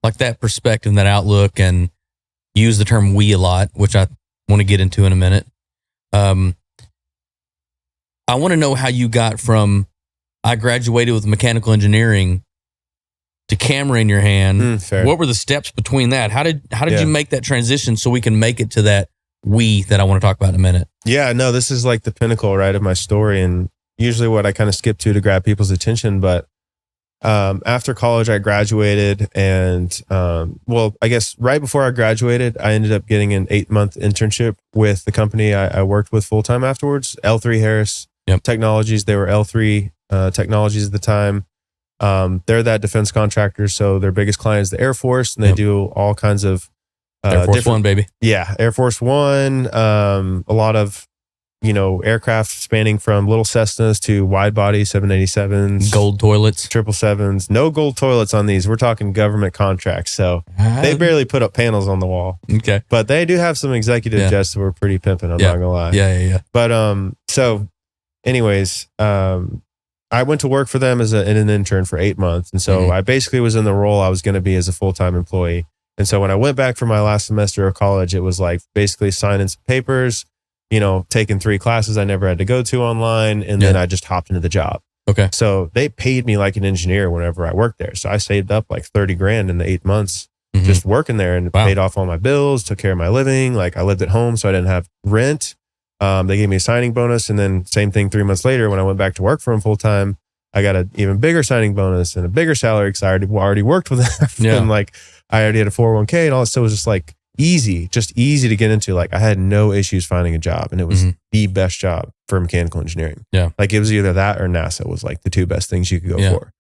Like that perspective and that outlook, and use the term we a lot, which I want to get into in a minute. I want to know how you got from, I graduated with mechanical engineering, to camera in your hand. What were the steps between that? How did you make that transition so we can make it to that we that I want to talk about in a minute? Yeah, no, this is like the pinnacle, right, of my story, and usually what I kind of skip to grab people's attention. But after college, I graduated, and well, I guess right before I graduated, I ended up getting an 8-month internship with the company I worked with full time afterwards, L3 Harris Technologies. They were L3 Technologies at the time. They're that defense contractor, so their biggest client is the Air Force, and they do all kinds of Air Force One, baby. Yeah, Air Force One. A lot of, you know, aircraft spanning from little Cessnas to wide body 787s, gold toilets, 777s. No gold toilets on these. We're talking government contracts, so they barely put up panels on the wall. Okay, but they do have some executive jets that were pretty pimping. I'm not gonna lie. Yeah. But so, anyways, I went to work for them as an intern for 8 months. And so I basically was in the role I was going to be as a full-time employee. And so when I went back for my last semester of college, it was like basically signing some papers, you know, taking 3 classes I never had to go to online. And then I just hopped into the job. Okay. So they paid me like an engineer whenever I worked there. So I saved up like 30 grand in the 8 months just working there, and paid off all my bills, took care of my living. Like, I lived at home, so I didn't have rent. They gave me a signing bonus, and then same thing 3 months later when I went back to work for them full time, I got an even bigger signing bonus and a bigger salary because I already worked with them. And like, I already had a 401k and all that. So it was just like easy to get into. Like, I had no issues finding a job, and it was the best job for mechanical engineering. Yeah. Like, it was either that or NASA was like the 2 best things you could go for.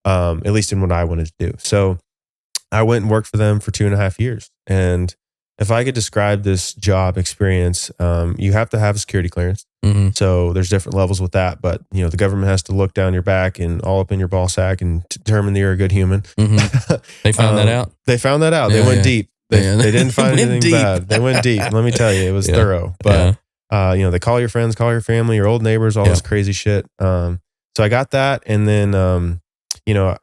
At least in what I wanted to do. So I went and worked for them for 2.5 years. And if I could describe this job experience, you have to have a security clearance. So there's different levels with that, but you know, the government has to look down your back and all up in your ball sack and determine that you're a good human. They found that out. They found that out. They went deep. They didn't find anything bad. They went deep. Let me tell you, it was thorough. But you know, they call your friends, call your family, your old neighbors, all this crazy shit. So I got that, and then you know,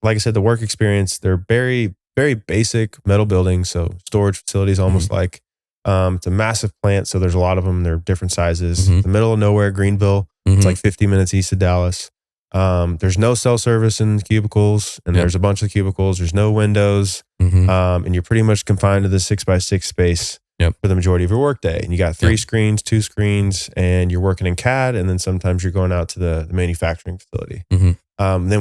like I said, the work experience, they're very, very basic metal buildings, so storage facilities, almost like it's a massive plant. So there's a lot of them. They're different sizes. The middle of nowhere, Greenville. It's like 50 minutes east of Dallas. There's no cell service in the cubicles, and there's a bunch of cubicles. There's no windows, and you're pretty much confined to the 6x6 space for the majority of your workday. And you got 3 screens, 2 screens, and you're working in CAD, and then sometimes you're going out to the manufacturing facility. Then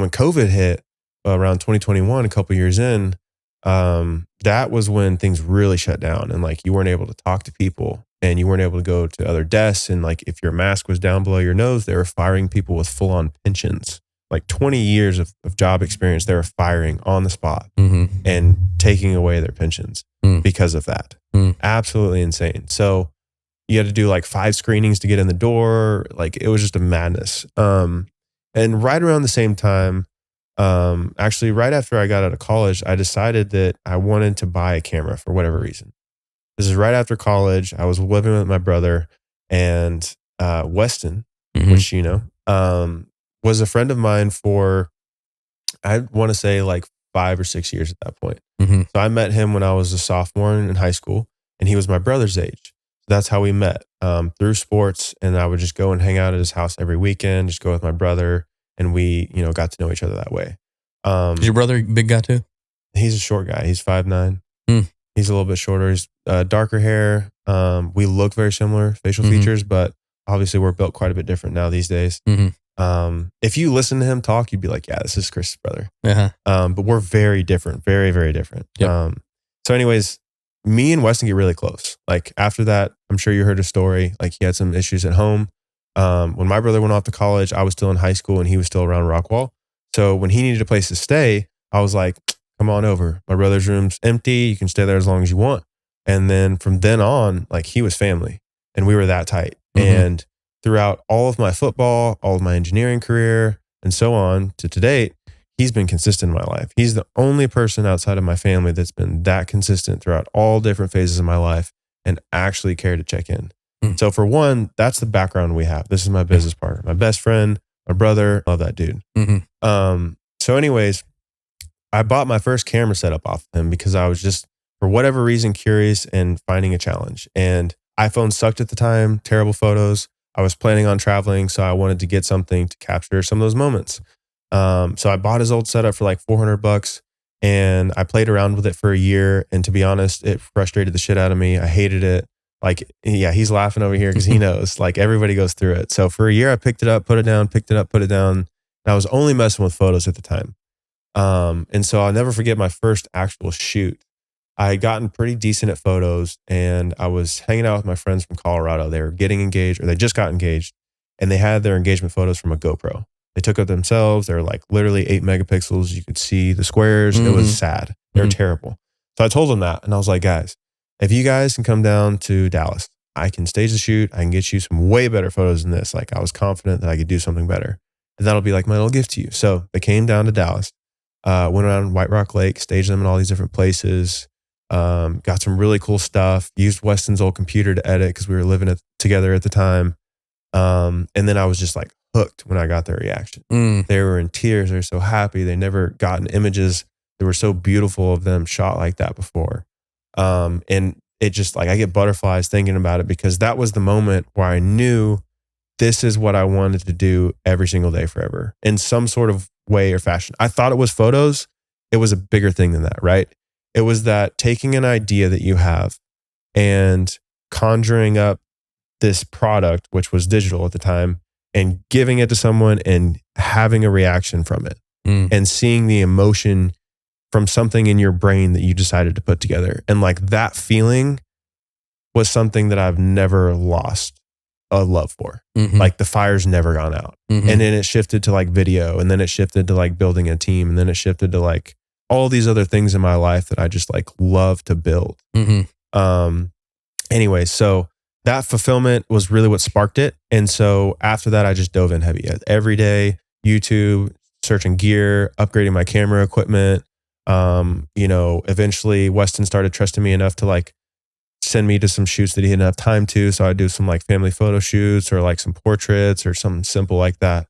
when COVID hit around 2021, a couple years in, that was when things really shut down, and like, you weren't able to talk to people, and you weren't able to go to other desks. And like, if your mask was down below your nose, they were firing people with full on pensions. Like 20 years of job experience, they were firing on the spot and taking away their pensions because of that. Absolutely insane. So you had to do like 5 screenings to get in the door. Like, it was just a madness. And right around the same time, actually right after I got out of college, I decided that I wanted to buy a camera for whatever reason. This is right after college. I was living with my brother, and Weston, which you know, was a friend of mine for, I want to say like 5 or 6 years at that point. So I met him when I was a sophomore in high school, and he was my brother's age. That's how we met, through sports. And I would just go and hang out at his house every weekend, just go with my brother. And we, you know, got to know each other that way. Is your brother a big guy too? He's a short guy. He's 5'9". Mm. He's a little bit shorter. He's darker hair. We look very similar facial Mhm. features, but obviously we're built quite a bit different now these days. If you listen to him talk, you'd be like, yeah, this is Chris's brother. But we're very different, very, very different. Yep. So anyways, me and Weston get really close. Like after that, I'm sure you heard a story. Like he had some issues at home. When my brother went off to college, I was still in high school and he was still around Rockwall. So when he needed a place to stay, I was like, come on over. My brother's room's empty. You can stay there as long as you want. And then from then on, like he was family and we were that tight. And throughout all of my football, all of my engineering career and so on to date, he's been consistent in my life. He's the only person outside of my family that's been that consistent throughout all different phases of my life and actually cared to check in. So for one, that's the background we have. This is my business partner, my best friend, my brother. Love that dude. So anyways, I bought my first camera setup off of him because I was just, for whatever reason, curious and finding a challenge. And iPhone sucked at the time, terrible photos. I was planning on traveling, so I wanted to get something to capture some of those moments. So I bought his old setup for like $400 and I played around with it for a year. And to be honest, it frustrated the shit out of me. I hated it. Like, yeah, he's laughing over here because he knows, like everybody goes through it. So for a year, I picked it up, put it down, picked it up, put it down. And I was only messing with photos at the time. And so I'll never forget my first actual shoot. I had gotten pretty decent at photos and I was hanging out with my friends from Colorado. They were getting engaged or they just got engaged and they had their engagement photos from a GoPro. They took it themselves. They were like literally 8 megapixels. You could see the squares. It was sad. They were terrible. So I told them that and I was like, guys, if you guys can come down to Dallas, I can stage the shoot. I can get you some way better photos than this. Like I was confident that I could do something better. And that'll be like my little gift to you. So they came down to Dallas, went around White Rock Lake, staged them in all these different places, got some really cool stuff, used Weston's old computer to edit because we were living together at the time. And then I was just like hooked when I got their reaction. They were in tears. They were so happy. They never gotten images that were so beautiful of them shot like that before. And it just like, I get butterflies thinking about it because that was the moment where I knew this is what I wanted to do every single day forever in some sort of way or fashion. I thought it was photos. It was a bigger thing than that, right? It was that taking an idea that you have and conjuring up this product, which was digital at the time, and giving it to someone and having a reaction from it and seeing the emotion from something in your brain that you decided to put together. And like that feeling was something that I've never lost a love for. Like the fire's never gone out. And then it shifted to like video, and then it shifted to like building a team, and then it shifted to like all these other things in my life that I just like love to build. Anyway, so that fulfillment was really what sparked it. And so after that, I just dove in heavy every day, YouTube, searching gear, upgrading my camera equipment. Eventually Weston started trusting me enough to like send me to some shoots that he didn't have time to. So I'd do some like family photo shoots or like some portraits or something simple like that.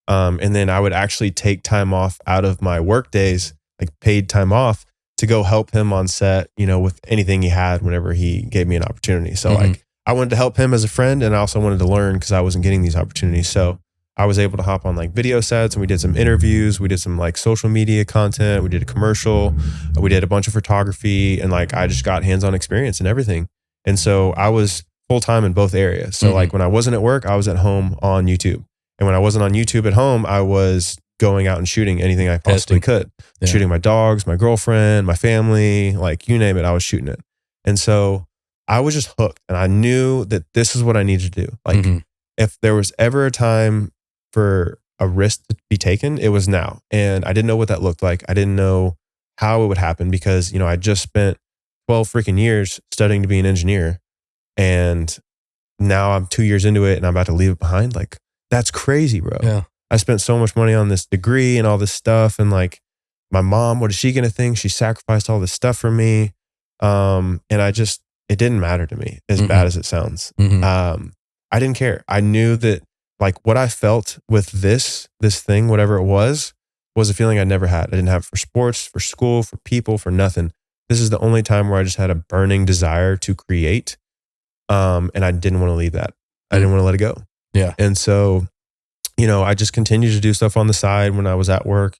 And then I would actually take time off out of my work days, like paid time off, to go help him on set, with anything he had whenever he gave me an opportunity. So like I wanted to help him as a friend, and I also wanted to learn because I wasn't getting these opportunities. So I was able to hop on like video sets, and we did some interviews. We did some like social media content. We did a commercial. We did a bunch of photography, and like I just got hands-on experience and everything. And so I was full-time in both areas. So like when I wasn't at work, I was at home on YouTube. And when I wasn't on YouTube at home, I was going out and shooting anything I possibly could. Yeah. Shooting my dogs, my girlfriend, my family, like you name it, I was shooting it. And so I was just hooked, and I knew that this is what I needed to do. Like if there was ever a time for a risk to be taken, it was now. And I didn't know what that looked like. I didn't know how it would happen because, I just spent 12 freaking years studying to be an engineer. And now I'm 2 years into it and I'm about to leave it behind. Like, that's crazy, bro. Yeah. I spent so much money on this degree and all this stuff. And like my mom, what is she going to think? She sacrificed all this stuff for me. And it didn't matter to me, as bad as it sounds. I didn't care. I knew that like what I felt with this thing, whatever it was a feeling I never had. I didn't have it for sports, for school, for people, for nothing. This is the only time where I just had a burning desire to create. And I didn't want to leave that. I didn't want to let it go. Yeah. And so, I just continued to do stuff on the side when I was at work.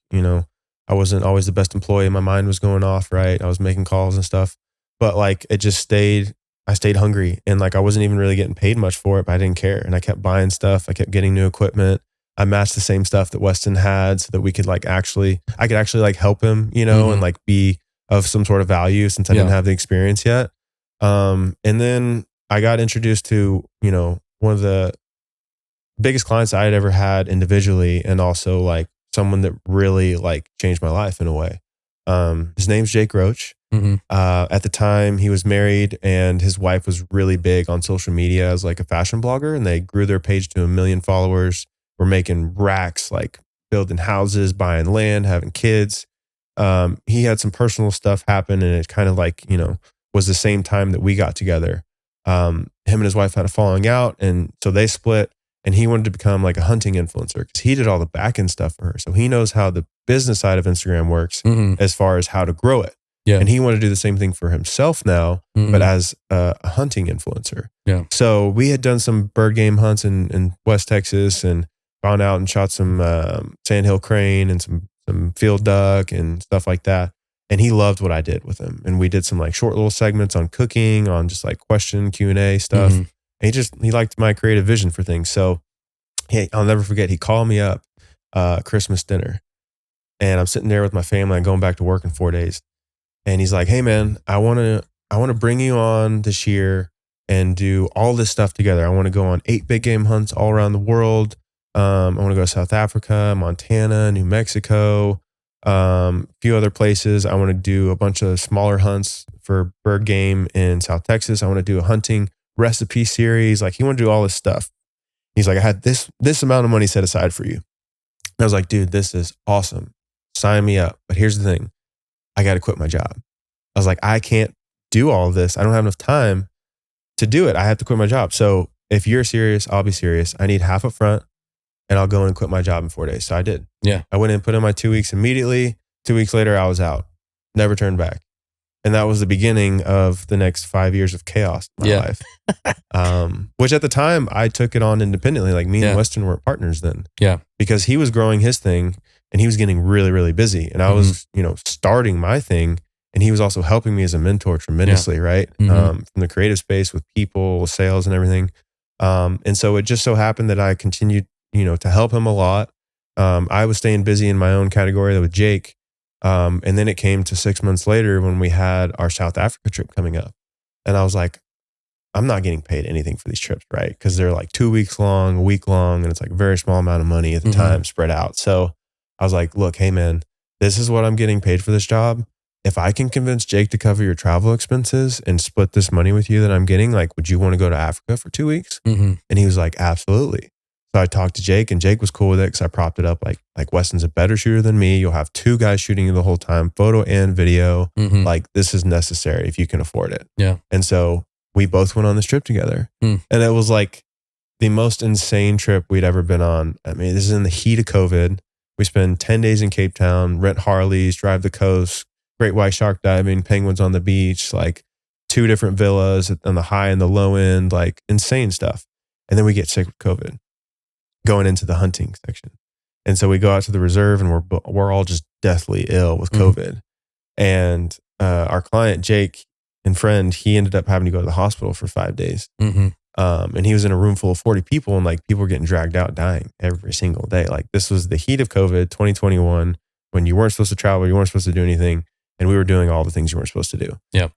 I wasn't always the best employee. My mind was going off, right? I was making calls and stuff, but like I stayed hungry, and like I wasn't even really getting paid much for it, but I didn't care. And I kept buying stuff. I kept getting new equipment. I matched the same stuff that Weston had so that I could actually like help him, and like be of some sort of value since I didn't have the experience yet. And then I got introduced to, one of the biggest clients I had ever had individually, and also like someone that really like changed my life in a way. His name's Jake Roach. At the time he was married, and his wife was really big on social media as like a fashion blogger, and they grew their page to 1 million followers. We're making racks, like building houses, buying land, having kids. He had some personal stuff happen, and it kind of like, was the same time that we got together. Him and his wife had a falling out, and so they split, and he wanted to become like a hunting influencer because he did all the back end stuff for her. So he knows how the business side of Instagram works as far as how to grow it. Yeah. And he wanted to do the same thing for himself now, but as a hunting influencer. Yeah. So we had done some bird game hunts in West Texas, and gone out and shot some sandhill crane and some field duck and stuff like that. And he loved what I did with him. And we did some like short little segments on cooking, on just like question, Q&A stuff. And he liked my creative vision for things. So I'll never forget, he called me up Christmas dinner, and I'm sitting there with my family. I'm going back to work in 4 days. And he's like, hey man, I want to bring you on this year and do all this stuff together. I want to go on 8 big game hunts all around the world. I want to go to South Africa, Montana, New Mexico, a few other places. I want to do a bunch of smaller hunts for bird game in South Texas. I want to do a hunting recipe series. Like, he wanted to do all this stuff. He's like, I had this amount of money set aside for you. And I was like, dude, this is awesome. Sign me up. But here's the thing. I got to quit my job. I was like, I can't do all of this. I don't have enough time to do it. I have to quit my job. So if you're serious, I'll be serious. I need half up front, and I'll go in and quit my job in 4 days. So I did. Yeah. I went in and put in my 2 weeks immediately. 2 weeks later, I was out. Never turned back. And that was the beginning of the next 5 years of chaos in my life. Which at the time, I took it on independently. Like, me and Weston weren't partners then. Yeah. Because he was growing his thing, and he was getting really, really busy. And I was, starting my thing. And he was also helping me as a mentor tremendously, right? From the creative space with people, with sales and everything. And so it just so happened that I continued, to help him a lot. I was staying busy in my own category with Jake. And then it came to 6 months later when we had our South Africa trip coming up. And I was like, I'm not getting paid anything for these trips, right? Because they're like 2 weeks long, a week long, and it's like a very small amount of money at the time spread out. So I was like, look, hey man, this is what I'm getting paid for this job. If I can convince Jake to cover your travel expenses and split this money with you that I'm getting, like, would you want to go to Africa for 2 weeks? And he was like, absolutely. So I talked to Jake, and Jake was cool with it because I propped it up like Weston's a better shooter than me. You'll have 2 guys shooting you the whole time, photo and video. Like, this is necessary if you can afford it. Yeah. And so we both went on this trip together. And it was like the most insane trip we'd ever been on. I mean, this is in the heat of COVID. We spend 10 days in Cape Town, rent Harleys, drive the coast, great white shark diving, penguins on the beach, like 2 different villas on the high and the low end, like insane stuff. And then we get sick with COVID going into the hunting section. And so we go out to the reserve, and we're all just deathly ill with COVID. And our client, Jake and friend, he ended up having to go to the hospital for 5 days. And he was in a room full of 40 people, and like people were getting dragged out dying every single day. Like, this was the heat of COVID 2021, when you weren't supposed to travel, you weren't supposed to do anything. And we were doing all the things you weren't supposed to do. Yeah.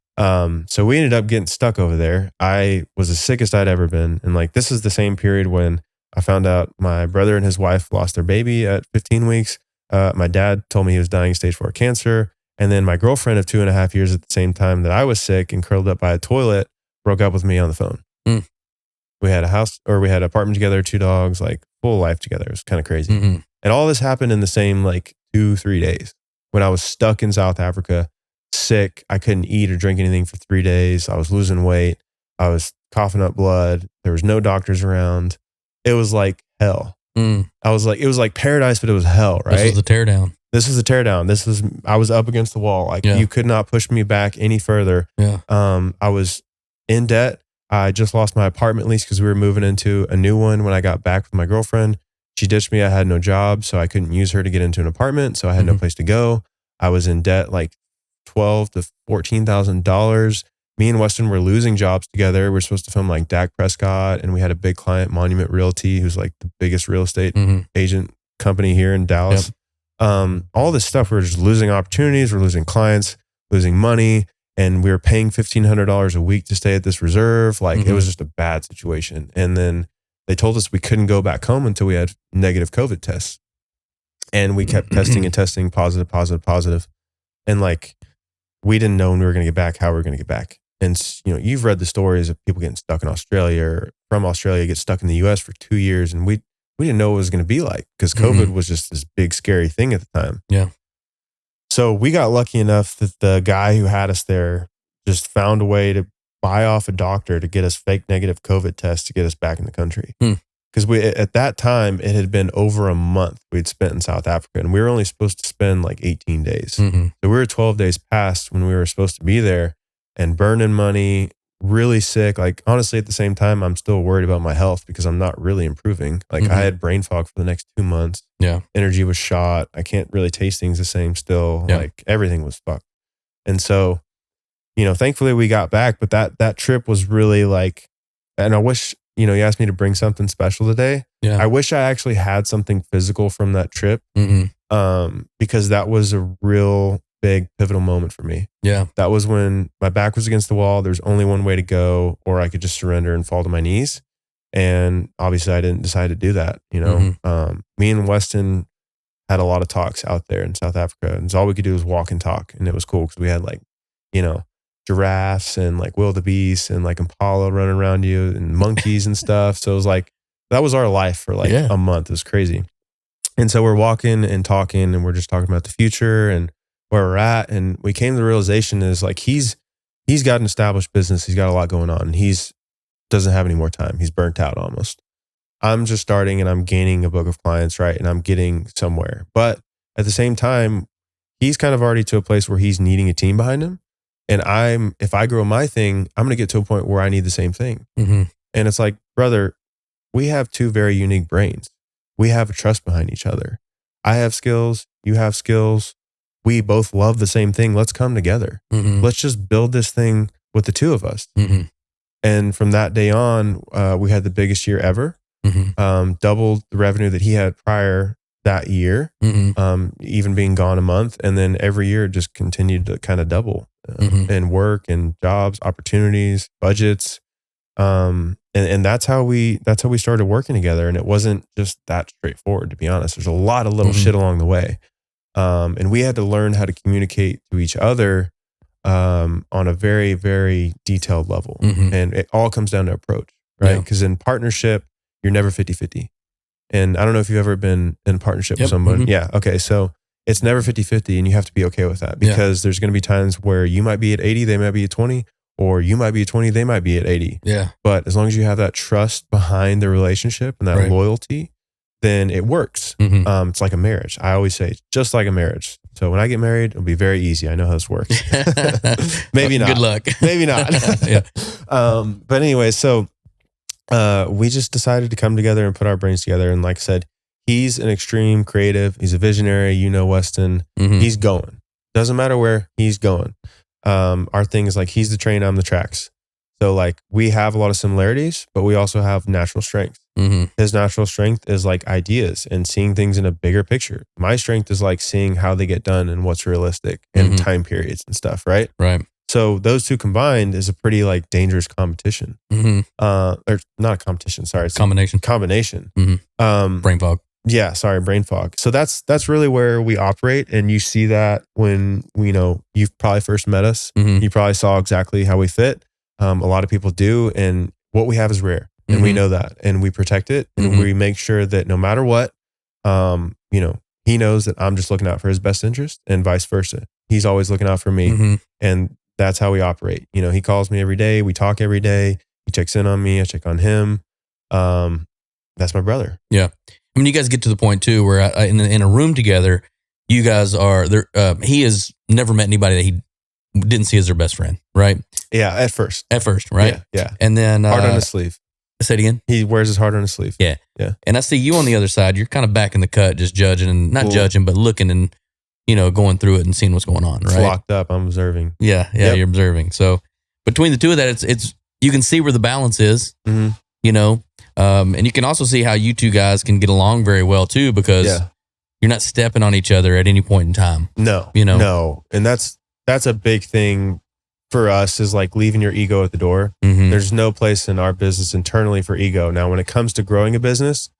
So we ended up getting stuck over there. I was the sickest I'd ever been. And like, this is the same period when I found out my brother and his wife lost their baby at 15 weeks. My dad told me he was dying of stage 4 cancer. And then my girlfriend of 2.5 years at the same time that I was sick and curled up by a toilet broke up with me on the phone. We had we had an apartment together, 2 dogs, like full life together. It was kind of crazy. And all this happened in the same like 2-3 days. When I was stuck in South Africa, sick, I couldn't eat or drink anything for 3 days. I was losing weight. I was coughing up blood. There was no doctors around. It was like hell. It was like paradise, but it was hell, right? This was the teardown. I was up against the wall. Like, you could not push me back any further. Yeah. I was in debt. I just lost my apartment lease because we were moving into a new one when I got back with my girlfriend. She ditched me. I had no job, so I couldn't use her to get into an apartment. So I had no place to go. I was in debt like $12,000 to $14,000. Me and Weston were losing jobs together. We're supposed to film like Dak Prescott, and we had a big client, Monument Realty, who's like the biggest real estate agent company here in Dallas. All this stuff, we were just losing opportunities. We're losing clients, losing money, and we were paying $1,500 a week to stay at this reserve. Like it was just a bad situation. And then they told us we couldn't go back home until we had negative COVID tests. And we kept testing and testing, positive. And like, we didn't know when we were going to get back, how we were going to get back. And, you know, you've read the stories of people getting stuck in Australia or from Australia, get stuck in the US for 2 years. And we didn't know what it was going to be like because COVID was just this big, scary thing at the time. Yeah. So we got lucky enough that the guy who had us there just found a way to buy off a doctor to get us fake negative COVID tests to get us back in the country. Because at that time, it had been over a month we'd spent in South Africa, and we were only supposed to spend like 18 days. So we were 12 days past when we were supposed to be there and burning money, really sick. Like, honestly, at the same time, I'm still worried about my health because I'm not really improving. Like, I had brain fog for the next 2 months. Yeah. Energy was shot. I can't really taste things the same still. Yeah. Like, everything was fucked. And so, you know, thankfully we got back, but that trip was really like, and I wish, you know, you asked me to bring something special today. Yeah. I wish I actually had something physical from that trip, because that was a real big pivotal moment for me. Yeah. That was when my back was against the wall. There's only one way to go, or I could just surrender and fall to my knees. And obviously I didn't decide to do that. You know, me and Weston had a lot of talks out there in South Africa, and all we could do was walk and talk. And it was cool because we had like, you know, giraffes and like wildebeest and like impala running around you and monkeys and stuff. So it was like, that was our life for like a month. It was crazy. And so we're walking and talking, and we're just talking about the future and where we're at. And we came to the realization is like, he's got an established business. He's got a lot going on, and he's doesn't have any more time. He's burnt out almost. I'm just starting, and I'm gaining a book of clients, right? And I'm getting somewhere. But at the same time, he's kind of already to a place where he's needing a team behind him. And if I grow my thing, I'm going to get to a point where I need the same thing. And it's like, brother, we have two very unique brains. We have a trust behind each other. I have skills. You have skills. We both love the same thing. Let's come together. Let's just build this thing with the two of us. And from that day on, we had the biggest year ever. Doubled the revenue that he had prior that year, even being gone a month. And then every year it just continued to kind of double in work and jobs, opportunities, budgets. And that's how we started working together. And it wasn't just that straightforward, to be honest. There's a lot of little shit along the way. And we had to learn how to communicate to each other on a very, very detailed level. And it all comes down to approach, right? Because in partnership, you're never 50-50. And I don't know if you've ever been in a partnership with someone. Yeah. Okay. So it's never 50-50, and you have to be okay with that, because there's going to be times where you might be at 80, they might be at 20, or you might be at 20, they might be at 80. Yeah. But as long as you have that trust behind the relationship and that loyalty, then it works. It's like a marriage. I always say it's just like a marriage. So when I get married, it'll be very easy. I know how this works. Maybe not. Good luck. Maybe not. But anyway, so we just decided to come together and put our brains together. And like I said, he's an extreme creative. He's a visionary. You know, Weston, he's going. Doesn't matter where, he's going. Our thing is like, he's the train, I'm the tracks. So like, we have a lot of similarities, but we also have natural strengths. His natural strength is like ideas and seeing things in a bigger picture. My strength is like seeing how they get done and what's realistic and time periods and stuff, right? Right. So those two combined is a pretty like dangerous competition. Or not a competition, sorry. It's Combination. Brain fog. Yeah, sorry, brain fog. So that's really where we operate. And you see that when, you know, you've probably first met us. You probably saw exactly how we fit. A lot of people do. And what we have is rare. And we know that. And we protect it. And we make sure that no matter what, you know, he knows that I'm just looking out for his best interest, and vice versa. He's always looking out for me. And that's how we operate. You know, he calls me every day. We talk every day. He checks in on me. I check on him. That's my brother. Yeah. I mean, you guys get to the point too, where in a room together, you guys are there. He has never met anybody that he didn't see as their best friend, right? Yeah. At first, right? Yeah. And then hard on his sleeve. Say it again. He wears his heart on his sleeve. Yeah. Yeah. And I see you on the other side. You're kind of back in the cut, just judging and not judging, but looking and, going through it and seeing what's going on, right? It's locked up. I'm observing. Yeah. Yep. You're observing. So between the two of that, it's you can see where the balance is, and you can also see how you two guys can get along very well too, because you're not stepping on each other at any point in time. No. And that's a big thing for us, is like leaving your ego at the door. There's no place in our business internally for ego. Now, when it comes to growing a business,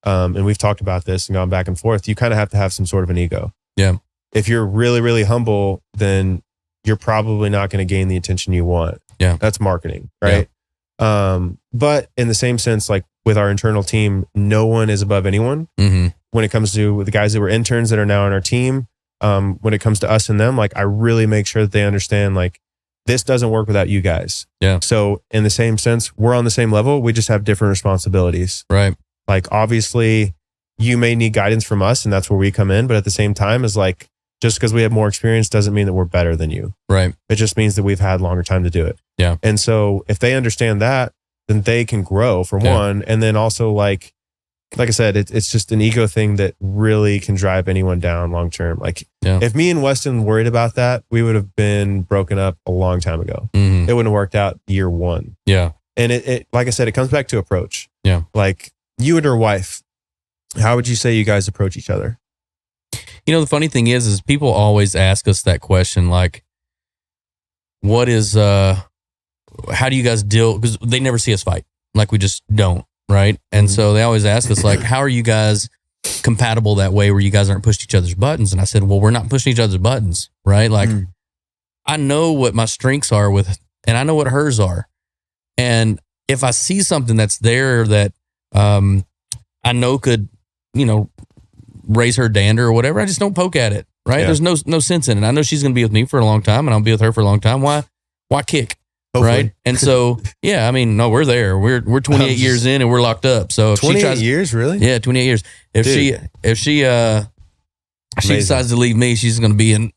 and we've talked about this and gone back and forth, you kind of have to have some sort of an ego. Yeah. If you're really, really humble, then you're probably not going to gain the attention you want. Yeah. That's marketing, right? Yeah. But in the same sense, like with our internal team, no one is above anyone. When it comes to the guys that were interns that are now on our team, when it comes to us and them, like I really make sure that they understand, like, this doesn't work without you guys. Yeah. So in the same sense, we're on the same level. We just have different responsibilities. Right. Like obviously you may need guidance from us, and that's where we come in. But at the same time, is like, just because we have more experience doesn't mean that we're better than you. Right. It just means that we've had longer time to do it. Yeah. And so if they understand that, then they can grow for one. And then also like I said, it's just an ego thing that really can drive anyone down long term. Like if me and Weston worried about that, we would have been broken up a long time ago. It wouldn't have worked out year one. Yeah. And it like I said, it comes back to approach. Yeah. Like you and your wife, how would you say you guys approach each other? The funny thing is people always ask us that question, like, what is, how do you guys deal? Because they never see us fight. Like we just don't. Right. And so they always ask us, like, how are you guys compatible that way where you guys aren't pushing each other's buttons? And I said, well, we're not pushing each other's buttons. Right. Like I know what my strengths are and I know what hers are. And if I see something that's there that I know could, raise her dander or whatever, I just don't poke at it. Right. Yeah. There's no sense in it. I know she's going to be with me for a long time, and I'll be with her for a long time. Why kick? Hopefully. Right. And so, yeah, I mean, no, we're there. We're 28 years in and we're locked up. So if 28 she tries, years, really? Yeah, 28 years. If she decides to leave me, she's going to be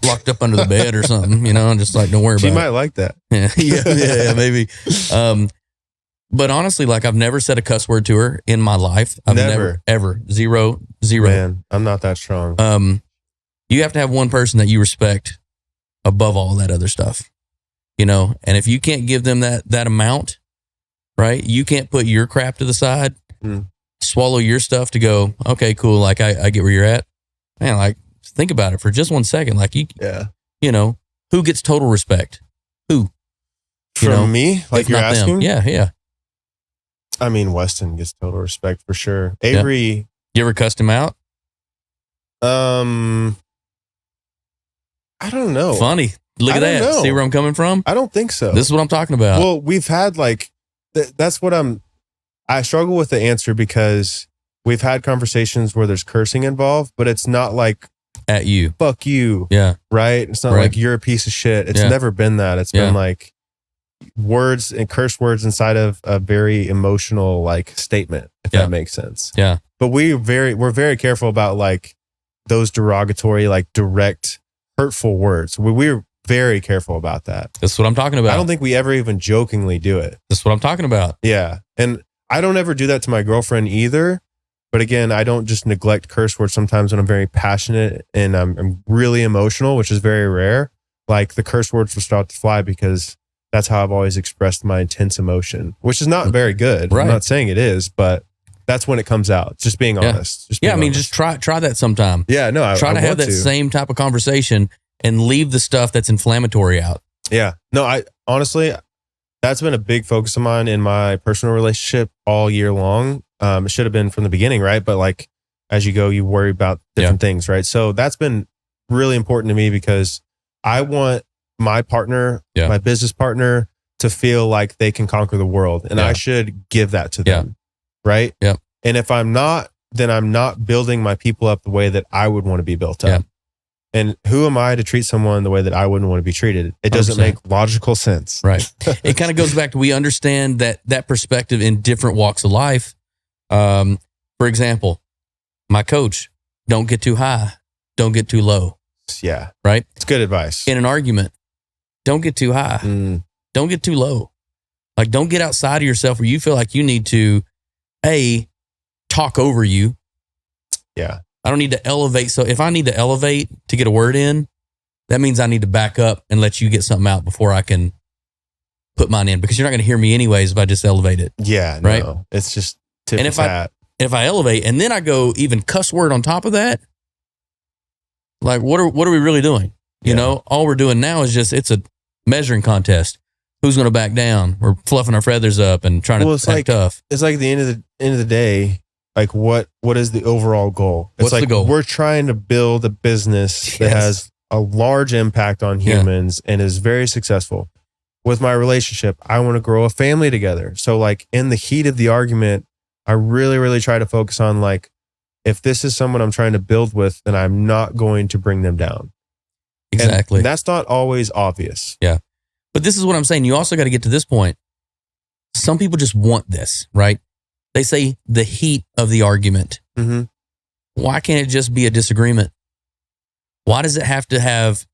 locked up under the bed or something, and just like, don't worry about it. She might like that. Yeah, maybe. But honestly, like I've never said a cuss word to her in my life. I've never ever. Zero. Man, I'm not that strong. You have to have one person that you respect above all that other stuff. And if you can't give them that amount, right? You can't put your crap to the side, swallow your stuff to go, okay, cool. Like I get where you're at. Man, like think about it for just 1 second. Like who gets total respect? Who? From me? Like you're asking? Them. Yeah. I mean, Weston gets total respect for sure. Avery. You ever cussed him out? I don't know. Funny. Look at that. See where I'm coming from? I don't think so. This is what I'm talking about. Well, we've had like, that's what I struggle with the answer, because we've had conversations where there's cursing involved, but it's not like at you. Fuck you. Yeah. Right? It's not like you're a piece of shit. It's never been that. It's been like words and curse words inside of a very emotional like statement, if that makes sense. Yeah. But we're very careful about like those derogatory, like direct, hurtful words. We're very careful about that. That's what I'm talking about. I don't think we ever even jokingly do it. That's what I'm talking about. Yeah. And I don't ever do that to my girlfriend either. But again, I don't just neglect curse words. Sometimes when I'm very passionate and I'm really emotional, which is very rare, like the curse words will start to fly, because that's how I've always expressed my intense emotion, which is not very good. Right. I'm not saying it is, but that's when it comes out. Just being honest. Just being honest. Just try that sometime. Yeah, no, I try to have that same type of conversation and leave the stuff that's inflammatory out. Yeah. No, I honestly, that's been a big focus of mine in my personal relationship all year long. It should have been from the beginning, right? But like as you go, you worry about different things, right? So that's been really important to me, because I want my partner, my business partner, to feel like they can conquer the world, and I should give that to them, right? Yeah. And if I'm not, then I'm not building my people up the way that I would want to be built up. Yeah. And who am I to treat someone the way that I wouldn't want to be treated? It doesn't 100%. Make logical sense. Right. It kind of goes back to, we understand that perspective in different walks of life. For example, my coach, don't get too high, don't get too low. Yeah. Right. It's good advice. In an argument, don't get too high, don't get too low. Like, don't get outside of yourself where you feel like you need to, talk over you. Yeah. I don't need to elevate. So if I need to elevate to get a word in, that means I need to back up and let you get something out before I can put mine in, because you're not going to hear me anyways if I just elevate it. Yeah. Right. No, it's just tip and of hat. if I elevate and then I go even cuss word on top of that, like what are we really doing? You know, all we're doing now is it's a measuring contest. Who's going to back down? We're fluffing our feathers up and trying to act tough. It's like the end of the day, like what is the overall goal? It's What's like the goal? We're trying to build a business that has a large impact on humans and is very successful. With my relationship, I want to grow a family together. So like in the heat of the argument, I really, really try to focus on like, if this is someone I'm trying to build with, then I'm not going to bring them down. Exactly. And that's not always obvious. Yeah. But this is what I'm saying. You also got to get to this point. Some people just want this, right? They say the heat of the argument. Mm-hmm. Why can't it just be a disagreement? Why does it have to have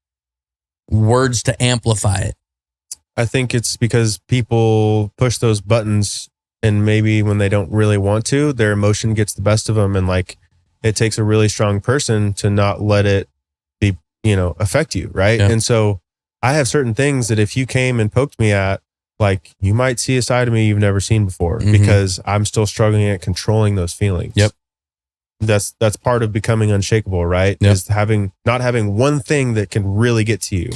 words to amplify it? I think it's because people push those buttons, and maybe when they don't really want to, their emotion gets the best of them. And like, it takes a really strong person to not let it be, affect you. Right. Yeah. And so I have certain things that if you came and poked me at, like, you might see a side of me you've never seen before, because I'm still struggling at controlling those feelings. Yep. That's part of becoming unshakable, right? Yep. Is not having one thing that can really get to you.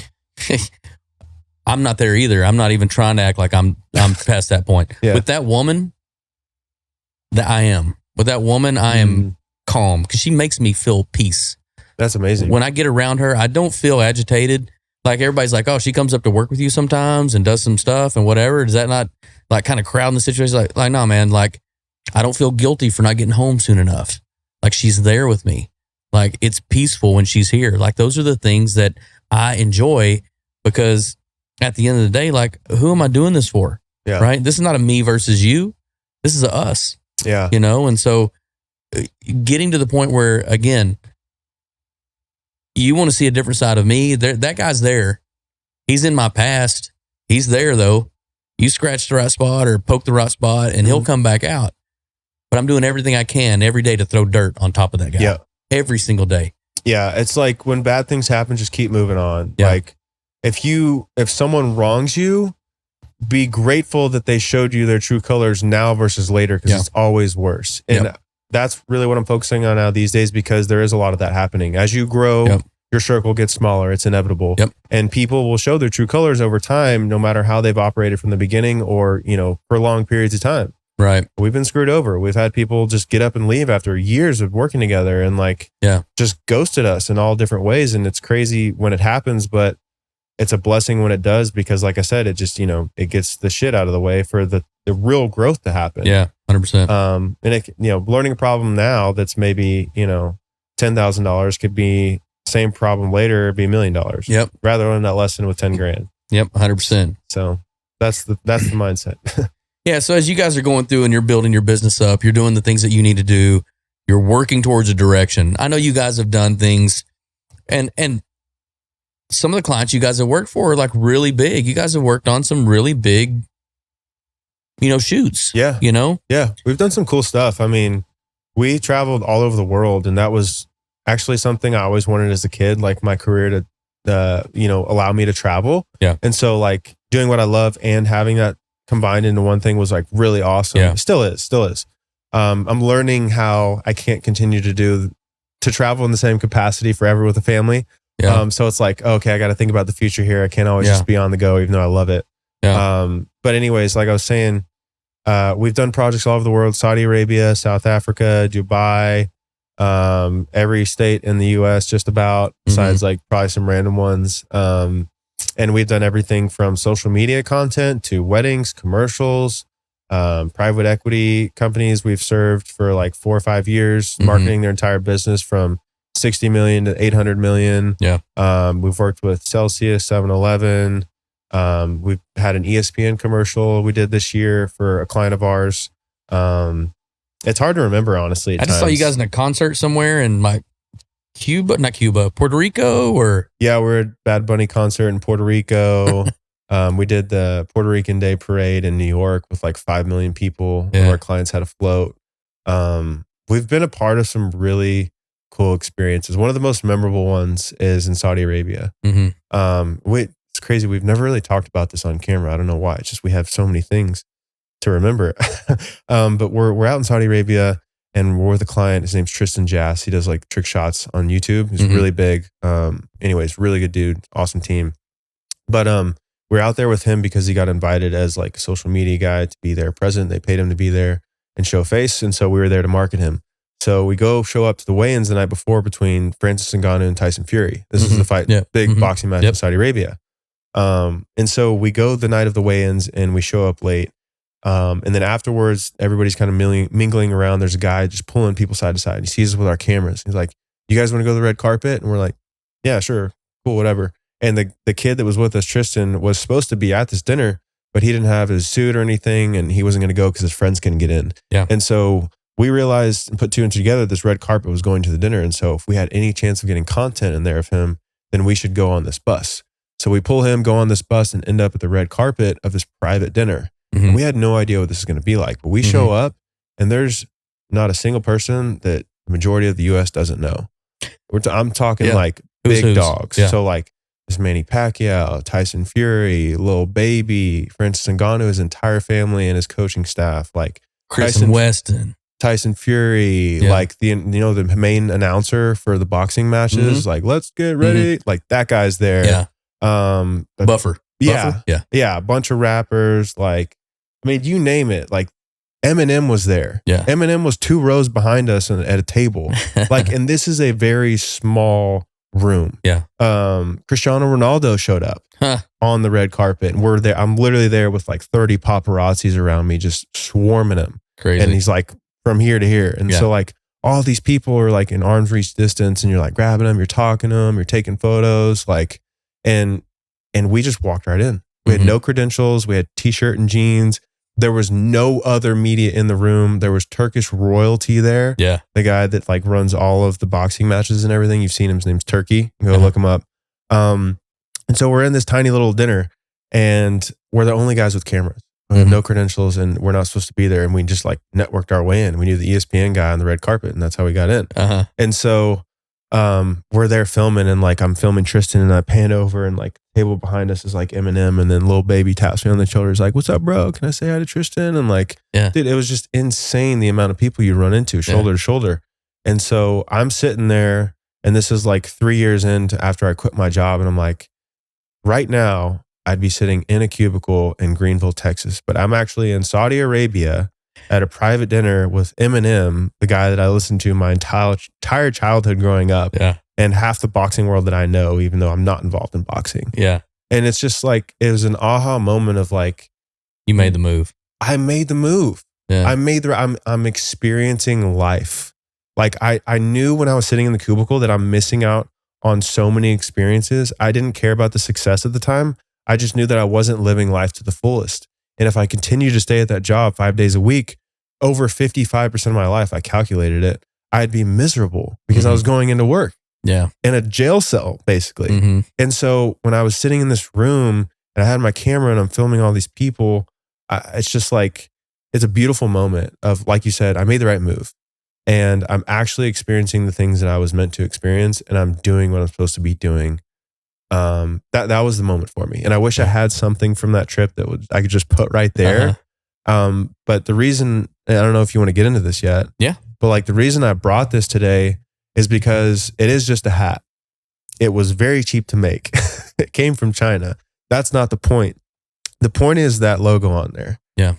I'm not there either. I'm not even trying to act like I'm past that point. Yeah. With that woman, I am calm, because she makes me feel peace. That's amazing. When I get around her, I don't feel agitated. Like everybody's like, oh, she comes up to work with you sometimes and does some stuff and whatever. Does that not like kind of crowd in the situation? Like no, man, like I don't feel guilty for not getting home soon enough. Like she's there with me. Like it's peaceful when she's here. Like those are the things that I enjoy, because at the end of the day, like who am I doing this for? Yeah. Right. This is not a me versus you. This is a us. Yeah. And so getting to the point where, again, you want to see a different side of me. That guy's there. He's in my past. He's there though. You scratch the right spot or poke the right spot and he'll come back out. But I'm doing everything I can every day to throw dirt on top of that guy. Yeah. Every single day. Yeah. It's like when bad things happen, just keep moving on. Yeah. Like if someone wrongs you, be grateful that they showed you their true colors now versus later, because it's always worse. And that's really what I'm focusing on now these days, because there is a lot of that happening. As you grow, your circle gets smaller. It's inevitable. And people will show their true colors over time, no matter how they've operated from the beginning or, for long periods of time. Right. We've been screwed over. We've had people just get up and leave after years of working together and just ghosted us in all different ways. And it's crazy when it happens, but it's a blessing when it does, because like I said, it just, it gets the shit out of the way for the real growth to happen. Yeah. 100%. And it, learning a problem now that's maybe, $10,000 could be same problem later, be $1 million. Yep. Rather than that lesson with 10 grand. Yep. 100%. So that's the mindset. Yeah. So as you guys are going through and you're building your business up, you're doing the things that you need to do. You're working towards a direction. I know you guys have done things, and some of the clients you guys have worked for are like really big. You guys have worked on some really big, shoots. Yeah. Yeah. We've done some cool stuff. I mean, we traveled all over the world, and that was actually something I always wanted as a kid, like my career to, allow me to travel. Yeah. And so like doing what I love and having that combined into one thing was like really awesome. Yeah. It still is. I'm learning how I can't continue to travel in the same capacity forever with a family. Yeah. So it's like, okay, I got to think about the future here. I can't always just be on the go, even though I love it. Yeah. But anyways, like I was saying, we've done projects all over the world: Saudi Arabia, South Africa, Dubai, every state in the US, just about, besides like probably some random ones. And we've done everything from social media content to weddings, commercials, private equity companies we've served for like 4 or 5 years, marketing their entire business from 60 million to 800 million. Yeah. We've worked with Celsius, 7-Eleven. We've had an ESPN commercial we did this year for a client of ours. It's hard to remember, honestly. I just saw you guys in a concert somewhere in like Puerto Rico, or yeah, we're at Bad Bunny concert in Puerto Rico. We did the Puerto Rican Day Parade in New York with like 5 million people. Yeah. One of our clients had a float. We've been a part of some really cool experiences. One of the most memorable ones is in Saudi Arabia. It's crazy. We've never really talked about this on camera. I don't know why. It's just we have so many things to remember. But we're out in Saudi Arabia and we're with a client. His name's Tristan Jass. He does like trick shots on YouTube. He's really big. Anyways, really good dude. Awesome team. But we're out there with him because he got invited as like a social media guy to be there present. They paid him to be there and show face. And so we were there to market him. So we go show up to the weigh-ins the night before between Francis Ngannou and Tyson Fury. This is the fight, big boxing match in Saudi Arabia. And so we go the night of the weigh-ins and we show up late. And then afterwards, everybody's kind of mingling around. There's a guy just pulling people side to side. He sees us with our cameras. He's like, "You guys want to go to the red carpet?" And we're like, "Yeah, sure. Cool, whatever." And the kid that was with us, Tristan, was supposed to be at this dinner, but he didn't have his suit or anything. And he wasn't going to go because his friends couldn't get in. Yeah. And so we realized and put two and two together, this red carpet was going to the dinner. And so if we had any chance of getting content in there of him, then we should go on this bus. So we pull him, go on this bus and end up at the red carpet of this private dinner. And we had no idea what this is going to be like, but we show up and there's not a single person that the majority of the US doesn't know. I'm talking like big dogs. Yeah. So like this Manny Pacquiao, Tyson Fury, Lil Baby, Francis Ngannou, his entire family and his coaching staff, like Chris and Weston. Tyson Fury, like the main announcer for the boxing matches, like let's get ready, like that guy's there. Buffer. Yeah, a bunch of rappers, like I mean, you name it. Like Eminem was there. Yeah, Eminem was 2 rows behind us at a table. Like, and this is a very small room. Yeah. Cristiano Ronaldo showed up on the red carpet, and we're there. I'm literally there with like 30 paparazzis around me, just swarming him. Crazy. And he's like from here to here, and so like all these people are like in arm's reach distance, and you're like grabbing them, you're talking to them, you're taking photos, like, and we just walked right in. We had no credentials. We had t-shirt and jeans. There was no other media in the room. There was Turkish royalty there. Yeah. The guy that like runs all of the boxing matches and everything. You've seen him. His name's Turkey. Go look him up. And so we're in this tiny little dinner and we're the only guys with cameras. We have no credentials and we're not supposed to be there. And we just like networked our way in. We knew the ESPN guy on the red carpet and that's how we got in. And so we're there filming and like I'm filming Tristan and I pan over and like table behind us is like Eminem and then Lil Baby taps me on the shoulder. He's like, "What's up, bro? Can I say hi to Tristan?" And like, dude, it was just insane the amount of people you run into shoulder to shoulder. And so I'm sitting there and this is like 3 years into after I quit my job and I'm like, right now I'd be sitting in a cubicle in Greenville, Texas, but I'm actually in Saudi Arabia at a private dinner with Eminem, the guy that I listened to my entire childhood growing up, and half the boxing world that I know, even though I'm not involved in boxing. Yeah. And it's just like, it was an aha moment of like, you made the move. I made the move. Yeah. I'm experiencing life. Like I knew when I was sitting in the cubicle that I'm missing out on so many experiences. I didn't care about the success at the time. I just knew that I wasn't living life to the fullest. And if I continue to stay at that job 5 days a week, over 55% of my life, I calculated it, I'd be miserable because I was going into work. Yeah. In a jail cell, basically. And so when I was sitting in this room and I had my camera and I'm filming all these people, it's just like, it's a beautiful moment of, like you said, I made the right move. And I'm actually experiencing the things that I was meant to experience and I'm doing what I'm supposed to be doing. That was the moment for me. And I wish I had something from that trip that I could just put right there. But the reason, I don't know if you want to get into this yet. Yeah. But like the reason I brought this today is because it is just a hat. It was very cheap to make. It came from China. That's not the point. The point is that logo on there. Yeah.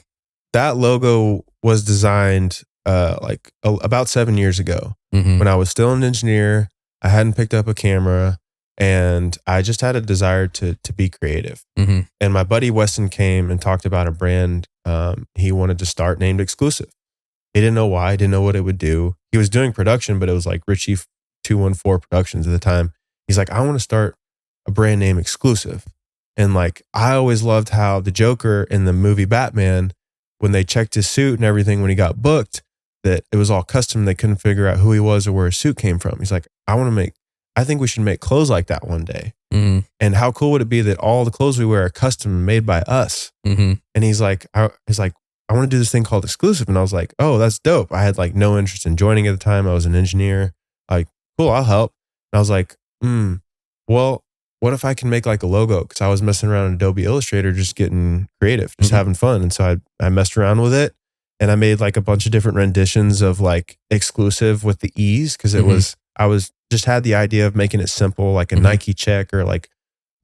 That logo was designed about 7 years ago when I was still an engineer. I hadn't picked up a camera. And I just had a desire to be creative. And my buddy Weston came and talked about a brand he wanted to start named XCLUSIV. He didn't know why, didn't know what it would do. He was doing production, but it was like Richie 214 Productions at the time. He's like, I want to start a brand name XCLUSIV. And like, I always loved how the Joker in the movie Batman, when they checked his suit and everything, when he got booked, that it was all custom. They couldn't figure out who he was or where his suit came from. He's like, I want to make I think we should make clothes like that one day. Mm-hmm. And how cool would it be that all the clothes we wear are custom and made by us? Mm-hmm. And he's like, I want to do this thing called exclusive. And I was like, oh, that's dope. I had like no interest in joining at the time. I was an engineer. Like, cool, I'll help. And I was like, well, what if I can make like a logo? Because I was messing around in Adobe Illustrator, just getting creative, just having fun. And so I messed around with it, and I made like a bunch of different renditions of like exclusive with the E's, because it was, I was just had the idea of making it simple, like a Nike check, or like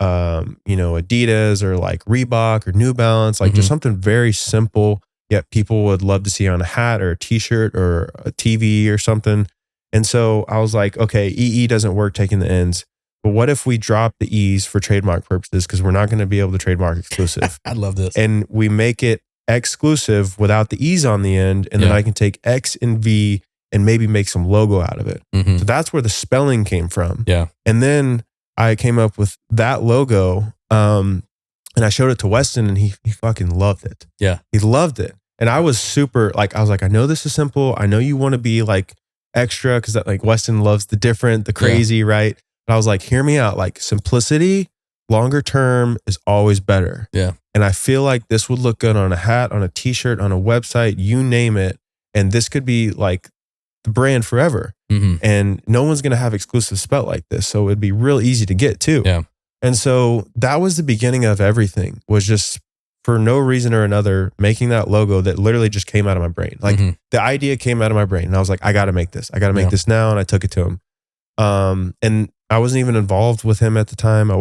Adidas, or like Reebok or New Balance, like just something very simple, yet people would love to see on a hat or a t-shirt or a TV or something. And so I was like, okay, EE doesn't work taking the ends, but what if we drop the E's for trademark purposes? Because we're not going to be able to trademark exclusive. I love this. And we make it exclusive without the E's on the end. And then I can take X and V and maybe make some logo out of it. So that's where the spelling came from. Yeah. And then I came up with that logo, and I showed it to Weston, and he fucking loved it. Yeah. He loved it. And I was super, like, I was like, I know this is simple. I know you want to be like extra, because like Weston loves the different, the crazy, right? But I was like, hear me out. Like, simplicity, longer term is always better. Yeah. And I feel like this would look good on a hat, on a t-shirt, on a website, you name it. And this could be like the brand forever. And no one's going to have exclusive spelt like this. So it'd be real easy to get too. Yeah. And so that was the beginning of everything, was just for no reason or another, making that logo that literally just came out of my brain. Like the idea came out of my brain, and I was like, I got to make this. I got to make this now. And I took it to him. And I wasn't even involved with him at the time. I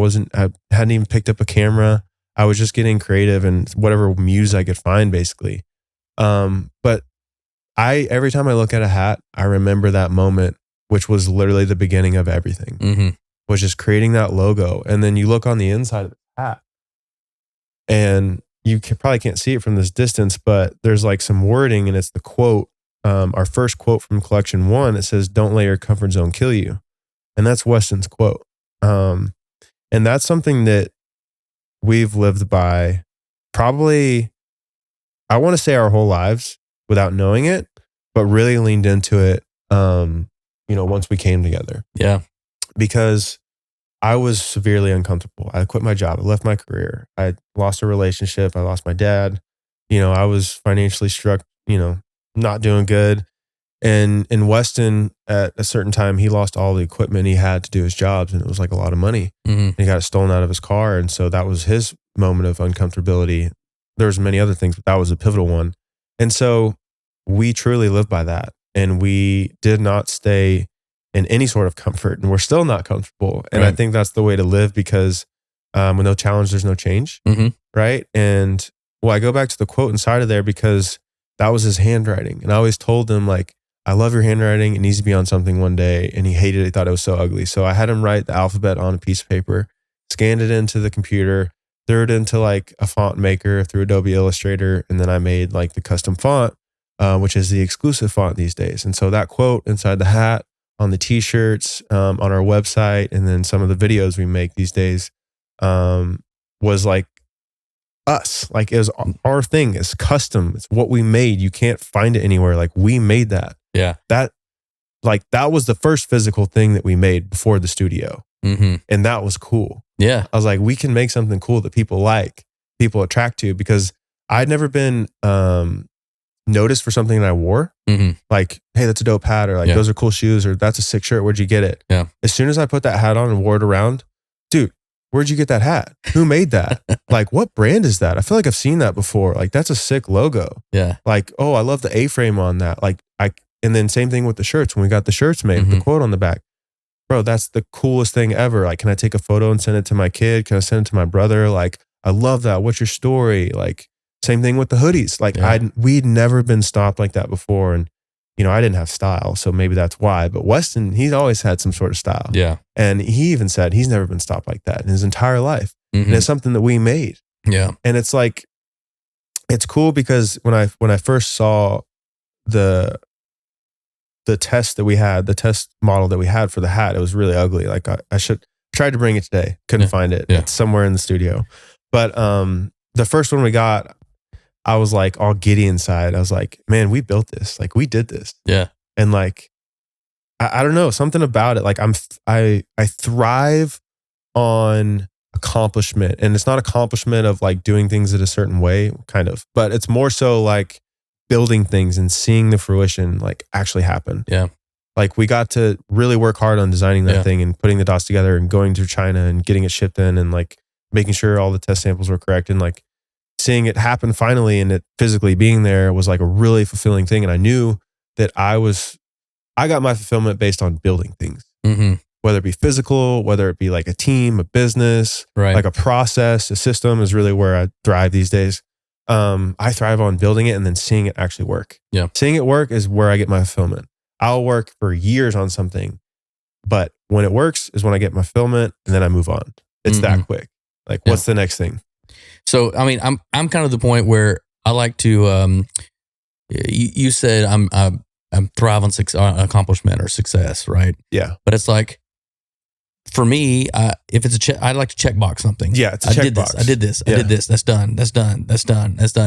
hadn't even picked up a camera. I was just getting creative and whatever muse I could find, basically. But every time I look at a hat, I remember that moment, which was literally the beginning of everything, was just creating that logo. And then you look on the inside of the hat, and you probably can't see it from this distance, but there's like some wording, and it's the quote, our first quote from collection 1. It says, "Don't let your comfort zone kill you." And that's Weston's quote. And that's something that we've lived by probably, I want to say our whole lives without knowing it, but really leaned into it, once we came together. Yeah. Because I was severely uncomfortable. I quit my job. I left my career. I lost a relationship. I lost my dad. I was financially struck, not doing good. And in Weston, at a certain time, he lost all the equipment he had to do his jobs, and it was like a lot of money. And he got it stolen out of his car. And so that was his moment of uncomfortability. There's many other things, but that was a pivotal one. And so we truly lived by that. And we did not stay in any sort of comfort, and we're still not comfortable. And I think that's the way to live, because with no challenge, there's no change. Right. And I go back to the quote inside of there, because that was his handwriting. And I always told him, like, I love your handwriting. It needs to be on something one day. And he hated it. He thought it was so ugly. So I had him write the alphabet on a piece of paper, scanned it into the computer, threw it into like a font maker through Adobe Illustrator. And then I made like the custom font, which is the exclusive font these days. And so that quote inside the hat, on the t-shirts, on our website, and then some of the videos we make these days, was like us. Like, it was our thing. It's custom. It's what we made. You can't find it anywhere. Like, we made that. Yeah. That was the first physical thing that we made before the studio. And that was cool. Yeah. I was like, we can make something cool that people like, people attract to, because I'd never been noticed for something that I wore. Like, hey, that's a dope hat, or like, those are cool shoes, or that's a sick shirt. Where'd you get it? Yeah. As soon as I put that hat on and wore it around, dude, where'd you get that hat? Who made that? Like, what brand is that? I feel like I've seen that before. Like, that's a sick logo. Yeah. Like, oh, I love the A-frame on that. Like, and then same thing with the shirts. When we got the shirts made, with the quote on the back, bro, that's the coolest thing ever. Like, can I take a photo and send it to my kid? Can I send it to my brother? Like, I love that. What's your story? Like, same thing with the hoodies. Like, we'd never been stopped like that before. And, I didn't have style, so maybe that's why. But Weston, he's always had some sort of style. Yeah. And he even said he's never been stopped like that in his entire life. And it's something that we made. Yeah. And it's like, it's cool, because when I first saw the test that we had, the test model that we had for the hat, it was really ugly. Like, I tried to bring it today. Couldn't find it. Yeah. It's somewhere in the studio. But the first one we got, I was like all giddy inside. I was like, man, we built this. Like, we did this. Yeah. And like, I don't know, something about it. Like I thrive on accomplishment, and it's not accomplishment of like doing things in a certain way, kind of, but it's more so like building things and seeing the fruition like actually happen. Yeah. Like we got to really work hard on designing that thing and putting the dots together and going to China and getting it shipped in and like making sure all the test samples were correct, and like seeing it happen finally and it physically being there was like a really fulfilling thing. And I knew that I got my fulfillment based on building things, whether it be physical, whether it be like a team, a business, like a process, a system is really where I thrive these days. I thrive on building it and then seeing it actually work. Yeah. Seeing it work is where I get my fulfillment. I'll work for years on something, but when it works is when I get my fulfillment, and then I move on. It's that quick. Like, what's the next thing? So, I mean, I'm kind of the point where I like to, you said I'm thrive on accomplishment or success, right? Yeah. But it's like, for me, if it's I'd like to check box something. Yeah, it's a check box. I did this. That's done.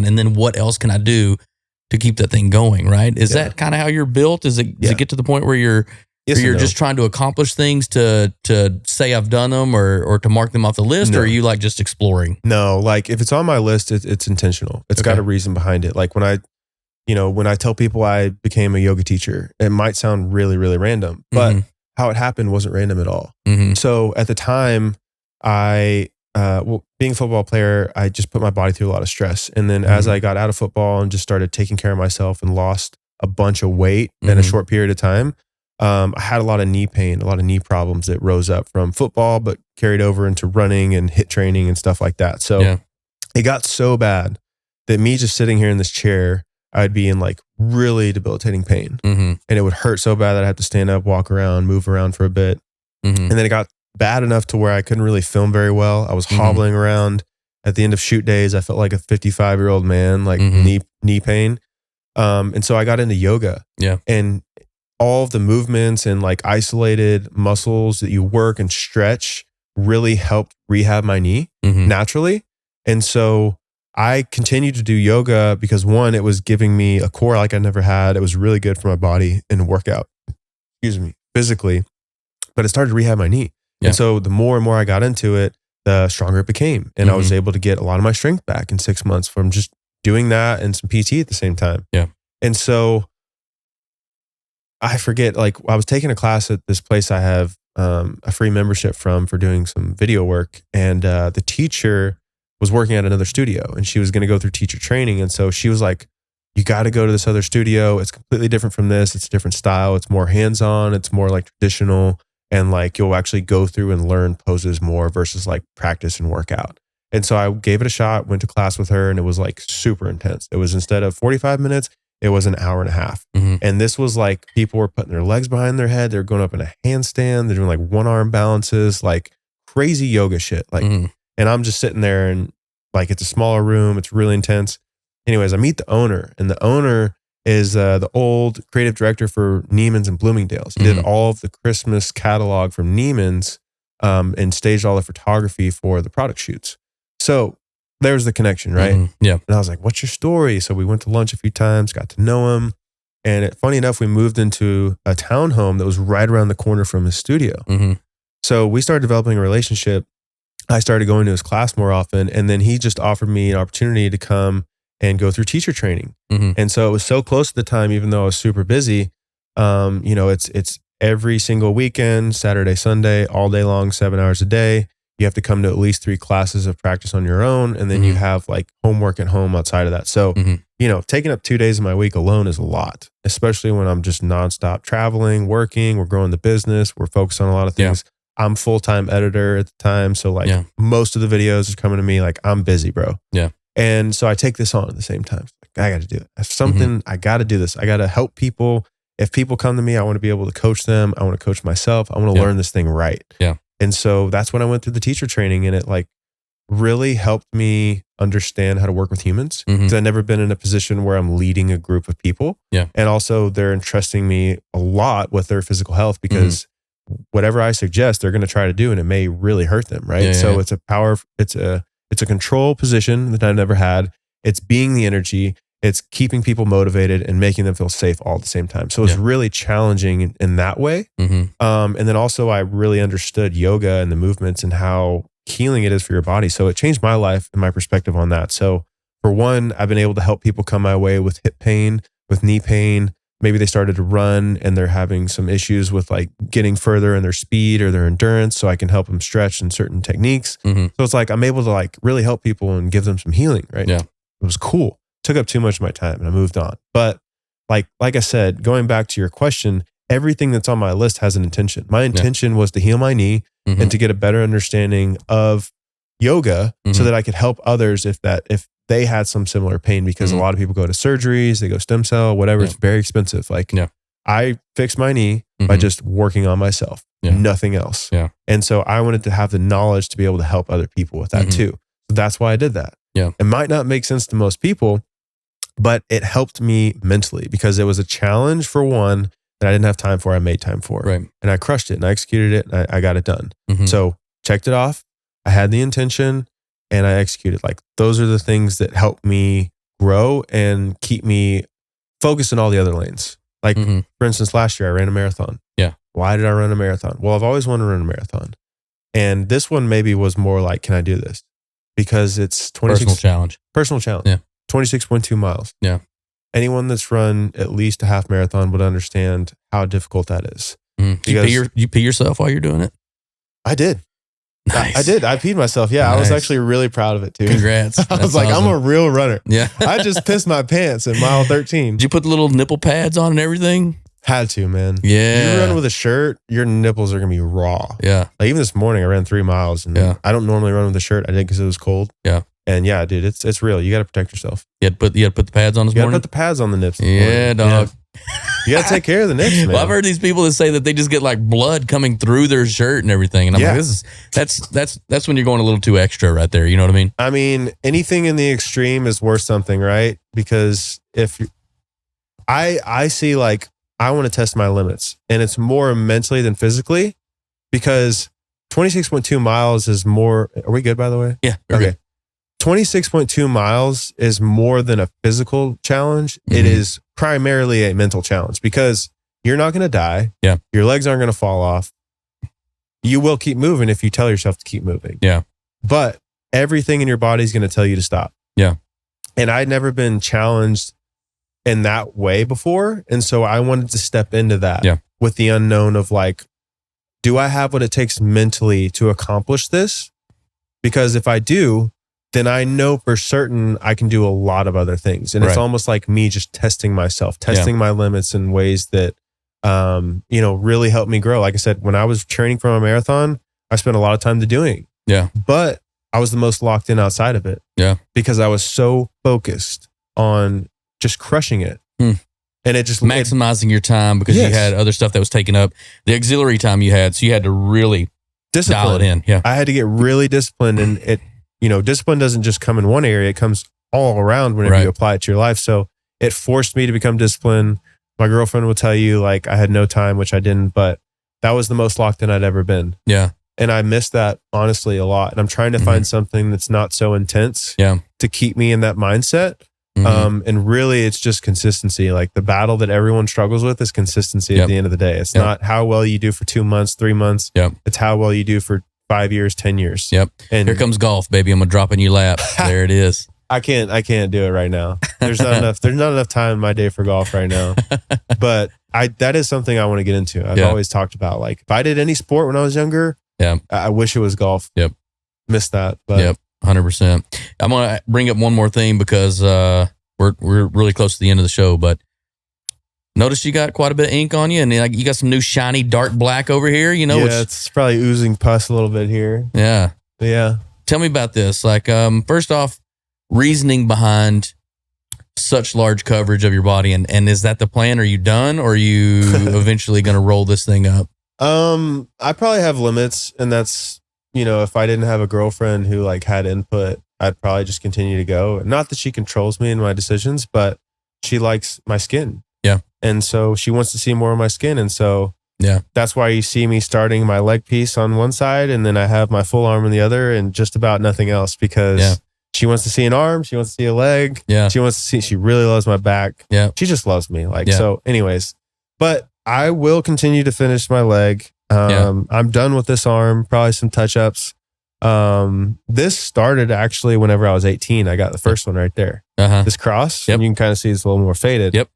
And then what else can I do to keep that thing going, right? Is that kind of how you're built? Does it get to the point where you're just trying to accomplish things to say I've done them or to mark them off the list, or are you like just exploring? No, like if it's on my list, it's intentional. It's got a reason behind it. Like when I tell people I became a yoga teacher, it might sound really, really random, but how it happened wasn't random at all. So at the time, being a football player, I just put my body through a lot of stress. And then as I got out of football and just started taking care of myself and lost a bunch of weight in a short period of time, I had a lot of knee pain, a lot of knee problems that rose up from football, but carried over into running and HIIT training and stuff like that. So it got so bad that me just sitting here in this chair, I'd be in like really debilitating pain. And it would hurt so bad that I had to stand up, walk around, move around for a bit. And then it got bad enough to where I couldn't really film very well. I was hobbling around. At the end of shoot days, I felt like a 55-year-old man, like knee pain. And so I got into yoga. Yeah. And all of the movements and like isolated muscles that you work and stretch really helped rehab my knee naturally. And so I continued to do yoga because one, it was giving me a core like I never had. It was really good for my body and workout, physically, but it started to rehab my knee. Yeah. And so the more and more I got into it, the stronger it became. And I was able to get a lot of my strength back in 6 months from just doing that and some PT at the same time. Yeah. And so I forget, like I was taking a class at this place I have a free membership from for doing some video work. And the teacher was working at another studio and she was going to go through teacher training. And so she was like, you got to go to this other studio. It's completely different from this. It's a different style. It's more hands-on. It's more like traditional. And like, you'll actually go through and learn poses more versus like practice and workout. And so I gave it a shot, went to class with her, and it was like super intense. It was, instead of 45 minutes, it was an hour and a half. And this was like, people were putting their legs behind their head. They're going up in a handstand. They're doing like one arm balances, like crazy yoga shit. Like, and I'm just sitting there and like, it's a smaller room. It's really intense. Anyways, I meet the owner, and the owner is the old creative director for Neiman's and Bloomingdale's. He did all of the Christmas catalog from Neiman's and staged all the photography for the product shoots. So there's the connection, right? Yeah. And I was like, what's your story? So we went to lunch a few times, got to know him. And funny enough, we moved into a townhome that was right around the corner from his studio. So we started developing a relationship. I started going to his class more often. And then he just offered me an opportunity to come and go through teacher training. And so it was so close at the time, even though I was super busy. It's every single weekend, Saturday, Sunday, all day long, 7 hours a day. You have to come to at least 3 classes of practice on your own. And then you have like homework at home outside of that. So, taking up 2 days of my week alone is a lot, especially when I'm just nonstop traveling, working, we're growing the business, we're focused on a lot of things. I'm full-time editor at the time. So like most of the videos are coming to me, like I'm busy, bro. Yeah. And so I take this on at the same time. Like, I got to do it. That's something, I got to do this. I got to help people. If people come to me, I want to be able to coach them. I want to coach myself. I want to learn this thing right. Yeah. And so that's when I went through the teacher training, and it like really helped me understand how to work with humans. Because I've never been in a position where I'm leading a group of people. Yeah. And also they're entrusting me a lot with their physical health, because whatever I suggest, they're going to try to do, and it may really hurt them. Right. Yeah, it's a control position that I've never had. It's being the energy. It's keeping people motivated and making them feel safe all at the same time. So it's really challenging in that way. And then also I really understood yoga and the movements and how healing it is for your body. So it changed my life and my perspective on that. So for one, I've been able to help people come my way with hip pain, with knee pain. Maybe they started to run and they're having some issues with like getting further in their speed or their endurance. So I can help them stretch in certain techniques. So it's like, I'm able to like really help people and give them some healing, right? Yeah. It was cool. Took up too much of my time and I moved on. But like I said, going back to your question, everything that's on my list has an intention. My intention was to heal my knee and to get a better understanding of yoga so that I could help others if they had some similar pain, because a lot of people go to surgeries, they go stem cell, whatever. It's very expensive. Like I fixed my knee by just working on myself, nothing else. And so I wanted to have the knowledge to be able to help other people with that too. So that's why I did that. It might not make sense to most people, but it helped me mentally because it was a challenge for one that I didn't have time for. I made time for, and I crushed it and I executed it and I got it done. So checked it off. I had the intention and I executed. Like those are the things that help me grow and keep me focused in all the other lanes. Like for instance, last year I ran a marathon. Why did I run a marathon? Well, I've always wanted to run a marathon. And this one maybe was more like, can I do this? Because it's 26 personal challenge. 26.2 miles. Anyone that's run at least a half marathon would understand how difficult that is. You pee yourself while you're doing it? I did. Nice. I did. I peed myself. Yeah. Nice. I was actually really proud of it too. Congrats. I was like, awesome. I'm a real runner. Yeah. I just pissed my pants at mile 13. Did you put the little nipple pads on and everything? Had to, man. Yeah. You run with a shirt, your nipples are going to be raw. Yeah. Like even this morning I ran 3 miles and I don't normally run with a shirt. I did because it was cold. Yeah. And yeah, dude, it's real. You got to protect yourself. You had to put the pads on this morning? You got to put the pads on the nips. Yeah, dog. Yeah. You got to take care of the nips, man. Well, I've heard these people that say that they just get like blood coming through their shirt and everything. And I'm like, that's when you're going a little too extra right there. You know what I mean? I mean, anything in the extreme is worth something, right? Because if I see like, I want to test my limits and it's more mentally than physically because 26.2 miles is more. Are we good, by the way? Yeah. Okay. Good. 26.2 miles is more than a physical challenge. It is primarily a mental challenge because you're not going to die. Yeah. Your legs aren't going to fall off. You will keep moving if you tell yourself to keep moving. Yeah. But everything in your body is going to tell you to stop. Yeah. And I'd never been challenged in that way before. And so I wanted to step into that with the unknown of like, do I have what it takes mentally to accomplish this? Because if I do, then I know for certain I can do a lot of other things. And it's almost like me just testing myself, testing my limits in ways that, really helped me grow. Like I said, when I was training for a marathon, I spent a lot of time doing. Yeah. But I was the most locked in outside of it. Yeah. Because I was so focused on just crushing it. And it just maximizing your time because you had other stuff that was taking up the auxiliary time you had. So you had to really dial it in. Yeah. I had to get really disciplined and discipline doesn't just come in one area. It comes all around whenever you apply it to your life. So it forced me to become disciplined. My girlfriend will tell you like I had no time, which I didn't, but that was the most locked in I'd ever been. Yeah. And I miss that honestly a lot. And I'm trying to find something that's not so intense to keep me in that mindset. And really it's just consistency. Like the battle that everyone struggles with is consistency at the end of the day. It's not how well you do for 2 months, 3 months. It's how well you do for 5 years, 10 years. And here comes golf, baby. I'm gonna drop in your lap. There it is. I can't do it right now. There's not enough time in my day for golf right now. But that is something I want to get into. I've always talked about like if I did any sport when I was younger, I wish it was golf. Missed that. But 100%. I'm gonna bring up one more thing because we're really close to the end of the show, but notice you got quite a bit of ink on you, and like you got some new shiny dark black over here. It's probably oozing pus a little bit here. Yeah. Tell me about this. Like, first off, reasoning behind such large coverage of your body, and is that the plan? Are you done, or are you eventually going to roll this thing up? I probably have limits, and that's if I didn't have a girlfriend who like had input, I'd probably just continue to go. Not that she controls me in my decisions, but she likes my skin. Yeah. And so she wants to see more of my skin. And so that's why you see me starting my leg piece on one side and then I have my full arm on the other and just about nothing else because She wants to see an arm. She wants to see a leg. Yeah. She really loves my back. Yeah. She just loves me. Like, Yeah. so anyways, but I will continue to finish my leg. I'm done with this arm, probably some touch-ups. This started actually whenever I was 18. I got the first one right there. This cross. Yep. And you can kind of see it's a little more faded. Yep.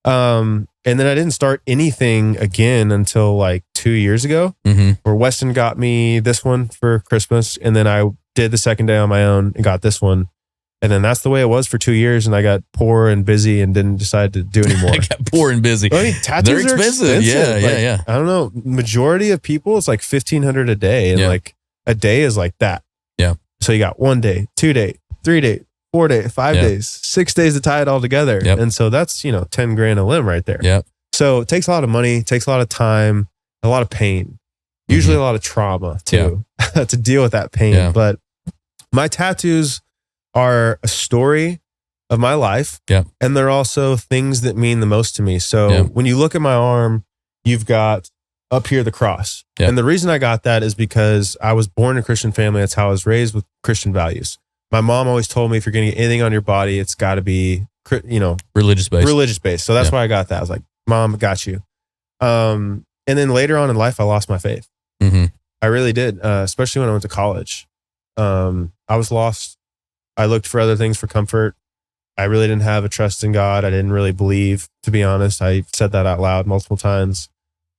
And then I didn't start anything again until like 2 years ago, where Weston got me this one for Christmas. And then I did the second day on my own and got this one. And then that's the way it was for 2 years. And I got poor and busy and didn't decide to do anymore. I got poor and busy. I mean, tattoos They're expensive. Yeah, Like, yeah. I don't know. Majority of people, it's like $1,500 a day. And like a day is like that. Yeah. So you got 1 day, 2 day, 3 day, 4 day, 5 days, 6 days to tie it all together. Yep. And so that's, 10 grand a limb right there. Yep. So it takes a lot of money, takes a lot of time, a lot of pain, usually a lot of trauma too, to deal with that pain. Yeah. But my tattoos are a story of my life. Yeah. And they're also things that mean the most to me. So when you look at my arm, you've got up here the cross. Yeah. And the reason I got that is because I was born in a Christian family. That's how I was raised, with Christian values. My mom always told me, if you're going to get anything on your body, it's got to be, religious based. So that's why I got that. I was like, Mom, I got you. And then later on in life, I lost my faith. I really did, especially when I went to college. I was lost. I looked for other things for comfort. I really didn't have a trust in God. I didn't really believe, to be honest. I said that out loud multiple times.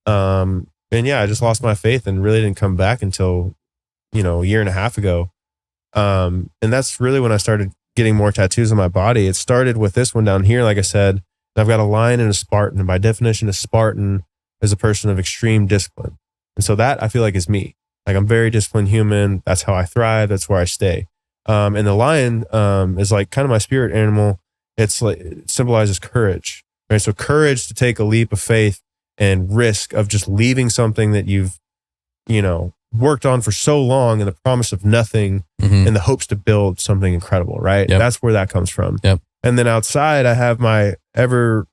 And I just lost my faith and really didn't come back until, a year and a half ago. And that's really when I started getting more tattoos on my body. It started with this one down here, like I said. I've got a lion and a Spartan. And by definition, a Spartan is a person of extreme discipline. And so that I feel like is me. Like, I'm a very disciplined human. That's how I thrive. That's where I stay. And the lion is like kind of my spirit animal. It's like, it symbolizes courage, right? So courage to take a leap of faith and risk of just leaving something that you've, worked on for so long, and the promise of nothing, and the hopes to build something incredible, right? Yep. That's where that comes from. Yep. And then outside, I have my ever,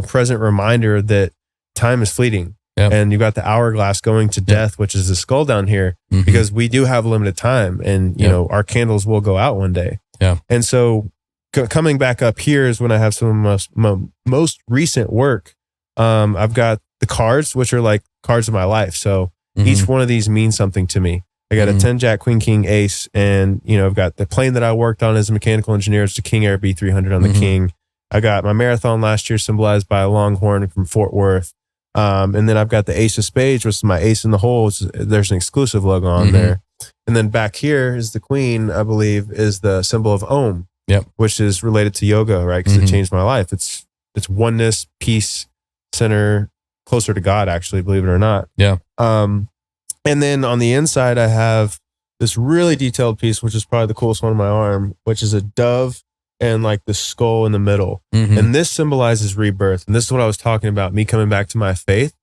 present reminder that time is fleeting. Yep. And you've got the hourglass going to death, which is the skull down here, because we do have limited time, and, our candles will go out one day. Yeah. And so coming back up here is when I have some of my most recent work. I've got the cards, which are like cards of my life. So each one of these means something to me. I got a 10 Jack Queen King Ace, and I've got the plane that I worked on as a mechanical engineer. It's the King Air B300 on the King. I got my marathon last year, symbolized by a Longhorn from Fort Worth. And then I've got the Ace of Spades, which is my ace in the hole. There's an exclusive logo on there. And then back here is the Queen, I believe, is the symbol of Om, which is related to yoga, right? Because it changed my life. It's oneness, peace, center, closer to God, actually, believe it or not. Yeah. And then on the inside, I have this really detailed piece, which is probably the coolest one on my arm, which is a dove and like the skull in the middle. And this symbolizes rebirth. And this is what I was talking about, me coming back to my faith.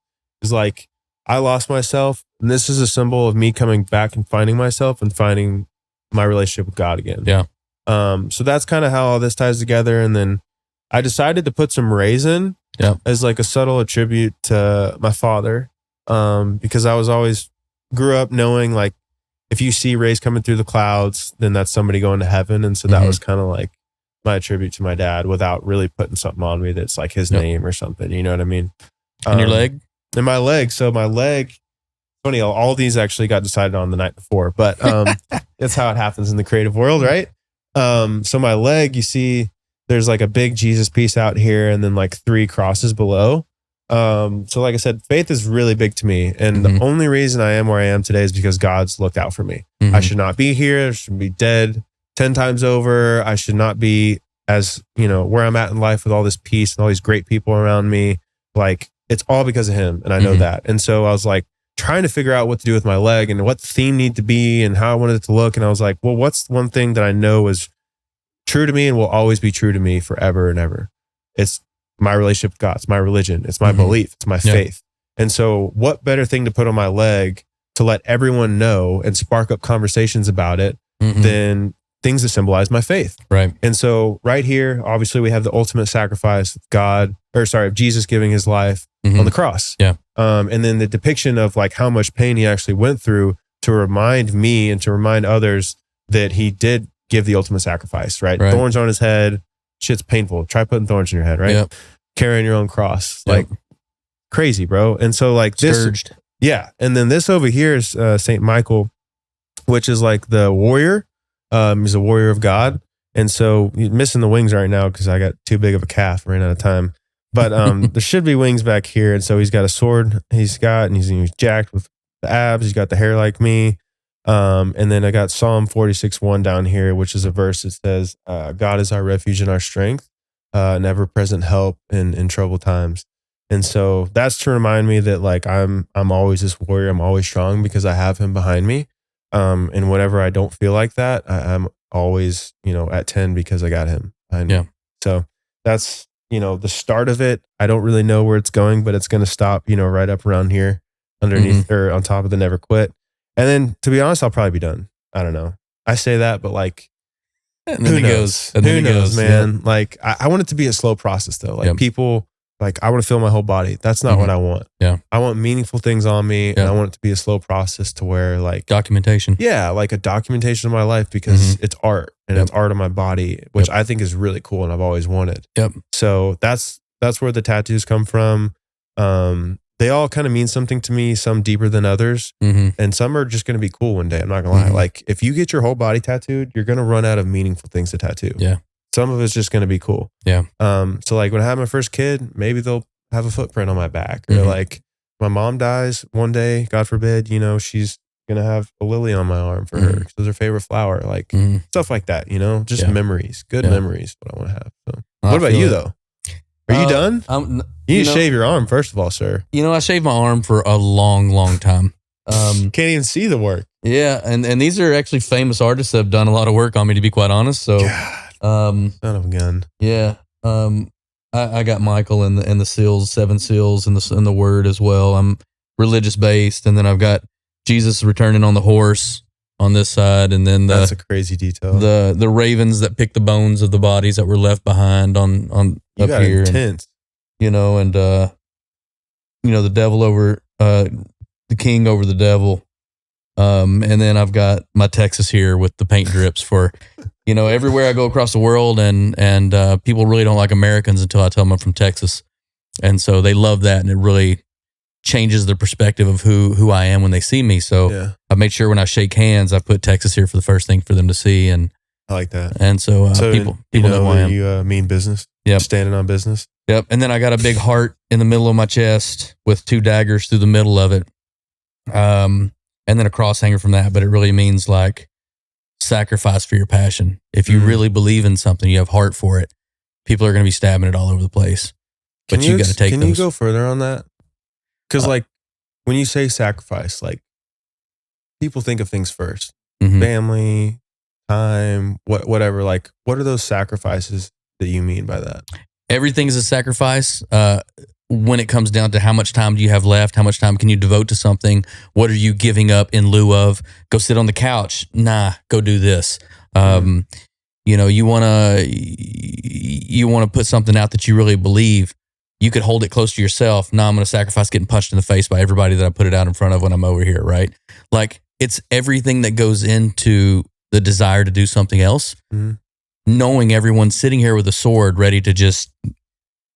Is like, I lost myself, and this is a symbol of me coming back and finding myself and finding my relationship with God again. Yeah. So that's kind of how all this ties together. And then I decided to put some raisin as like a subtle attribute to my father, because I was always grew up knowing, like, if you see rays coming through the clouds, then that's somebody going to heaven. And so that was kind of like my tribute to my dad, without really putting something on me that's like his name or something. You know what I mean? And your leg? And my leg. So my leg, funny, all these actually got decided on the night before, but that's how it happens in the creative world, right? So my leg, you see, there's like a big Jesus piece out here, and then like 3 crosses below. So like I said, faith is really big to me. And the only reason I am where I am today is because God's looked out for me. I should not be here. I should be dead 10 times over. I should not be as, where I'm at in life with all this peace and all these great people around me. Like, it's all because of him. And I know that. And so I was like trying to figure out what to do with my leg and what the theme needed to be and how I wanted it to look. And I was like, well, what's one thing that I know is true to me and will always be true to me forever and ever? It's my relationship with God. It's my religion. It's my belief. It's my faith. And so what better thing to put on my leg to let everyone know and spark up conversations about it than things that symbolize my faith. Right. And so right here, obviously we have the ultimate sacrifice of Jesus giving his life on the cross. Yeah. And then the depiction of like how much pain he actually went through to remind me and to remind others that he did give the ultimate sacrifice, right? Right. Thorns on his head, shit's painful. Try putting thorns in your head, right? Yep. Carrying your own cross, Yep. like crazy, bro. And so like this, Scourged. yeah. And then this over here is Saint Michael, which is like the warrior. He's a warrior of God. And so you're missing the wings right now because I got too big of a calf, ran out of time. But there should be wings back here. And so he's got a sword and he's jacked with the abs. He's got the hair like me. And then I got Psalm 46:1 down here, which is a verse that says, God is our refuge and our strength, an ever-present help in troubled times. And so that's to remind me that like I'm always this warrior. I'm always strong because I have him behind me. And whenever I don't feel like that, I'm always, at 10 because I got him behind me. So that's, the start of it. I don't really know where it's going, but it's going to stop, right up around here underneath or on top of the never quit. And then to be honest, I'll probably be done. I don't know. I say that, but like, And then who it knows? goes. And then Who it knows, goes, man? Like I want it to be a slow process though. Like people, like I want to feel my whole body. That's not what I want. Yeah. I want meaningful things on me and I want it to be a slow process to where like Documentation. yeah, like a documentation of my life because it's art and it's art of my body, which I think is really cool and I've always wanted. Yep. So that's where the tattoos come from. They all kind of mean something to me, some deeper than others. And some are just going to be cool one day. I'm not going to lie. Like if you get your whole body tattooed, you're going to run out of meaningful things to tattoo. Yeah. Some of it's just going to be cool. Yeah. So like when I have my first kid, maybe they'll have a footprint on my back or like my mom dies one day, God forbid, she's going to have a lily on my arm for her because it's her favorite flower, like stuff like that, just memories, good memories, what I want to have. So what about you though? Are you done? You need to shave your arm, first of all, sir. I shaved my arm for a long, long time. Can't even see the work. Yeah, and these are actually famous artists that have done a lot of work on me, to be quite honest. So, son of a gun. Yeah, I got Michael and the seals, 7 seals, and the word as well. I'm religious based, and then I've got Jesus returning on the horse on this side, and then that's a crazy detail. The ravens that pick the bones of the bodies that were left behind on you up got here. Intense. And the devil over the king over the devil. And then I've got my Texas here with the paint drips for, everywhere I go across the world, and people really don't like Americans until I tell them I'm from Texas. And so they love that, and it really changes their perspective of who I am when they see me. So I made sure when I shake hands, I put Texas here for the first thing for them to see. And I like that. And so, people know who I am. You mean business? Yep. Standing on business. Yep. And then I got a big heart in the middle of my chest with 2 daggers through the middle of it. And then a cross hanger from that. But it really means like sacrifice for your passion. If you really believe in something, you have heart for it, people are going to be stabbing it all over the place. But you got to take those. Can you go further on that? Because like when you say sacrifice, like people think of things first. Family, time, whatever. Like what are those sacrifices that you mean by that? Everything is a sacrifice when it comes down to how much time do you have left, how much time can you devote to something, what are you giving up in lieu of? Go sit on the couch. Nah, go do this. You want to put something out that you really believe. You could hold it close to yourself. Nah, I'm going to sacrifice getting punched in the face by everybody that I put it out in front of when I'm over here, right? Like it's everything that goes into the desire to do something else. Knowing everyone's sitting here with a sword ready to just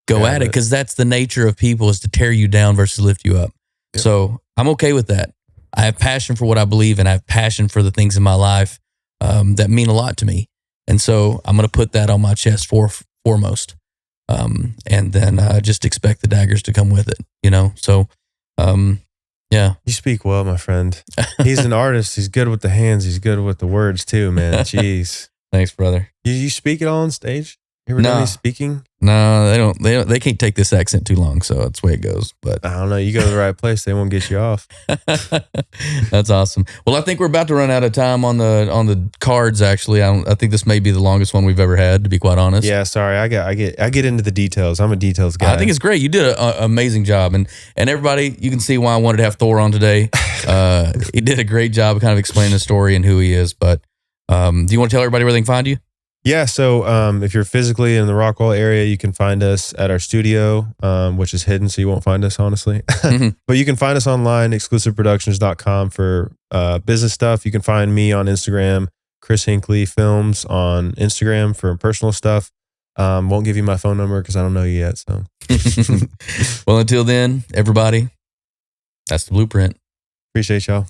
go at it, because that's the nature of people, is to tear you down versus lift you up. Yep. So I'm okay with that. I have passion for what I believe, and I have passion for the things in my life that mean a lot to me. And so I'm going to put that on my chest foremost. And then just expect the daggers to come with it, So, yeah. You speak well, my friend. He's an artist. He's good with the hands. He's good with the words too, man. Jeez. Thanks, brother. You speak it all on stage? You ever done any speaking? No, they don't. They can't take this accent too long, so that's the way it goes. But I don't know. You go to the right place, they won't get you off. That's awesome. Well, I think we're about to run out of time on the cards. Actually, I think this may be the longest one we've ever had, to be quite honest. Yeah, sorry. I get into the details. I'm a details guy. I think it's great. You did an amazing job, and everybody, you can see why I wanted to have Thor on today. He did a great job of kind of explaining the story and who he is. But do you want to tell everybody where they can find you? Yeah, so if you're physically in the Rockwall area, you can find us at our studio, which is hidden, so you won't find us, honestly. But you can find us online, XCLUSIVeProductions.com for business stuff. You can find me on Instagram, Chris Hinckley Films on Instagram for personal stuff. Won't give you my phone number because I don't know you yet. So, well, until then, everybody, that's the blueprint. Appreciate y'all.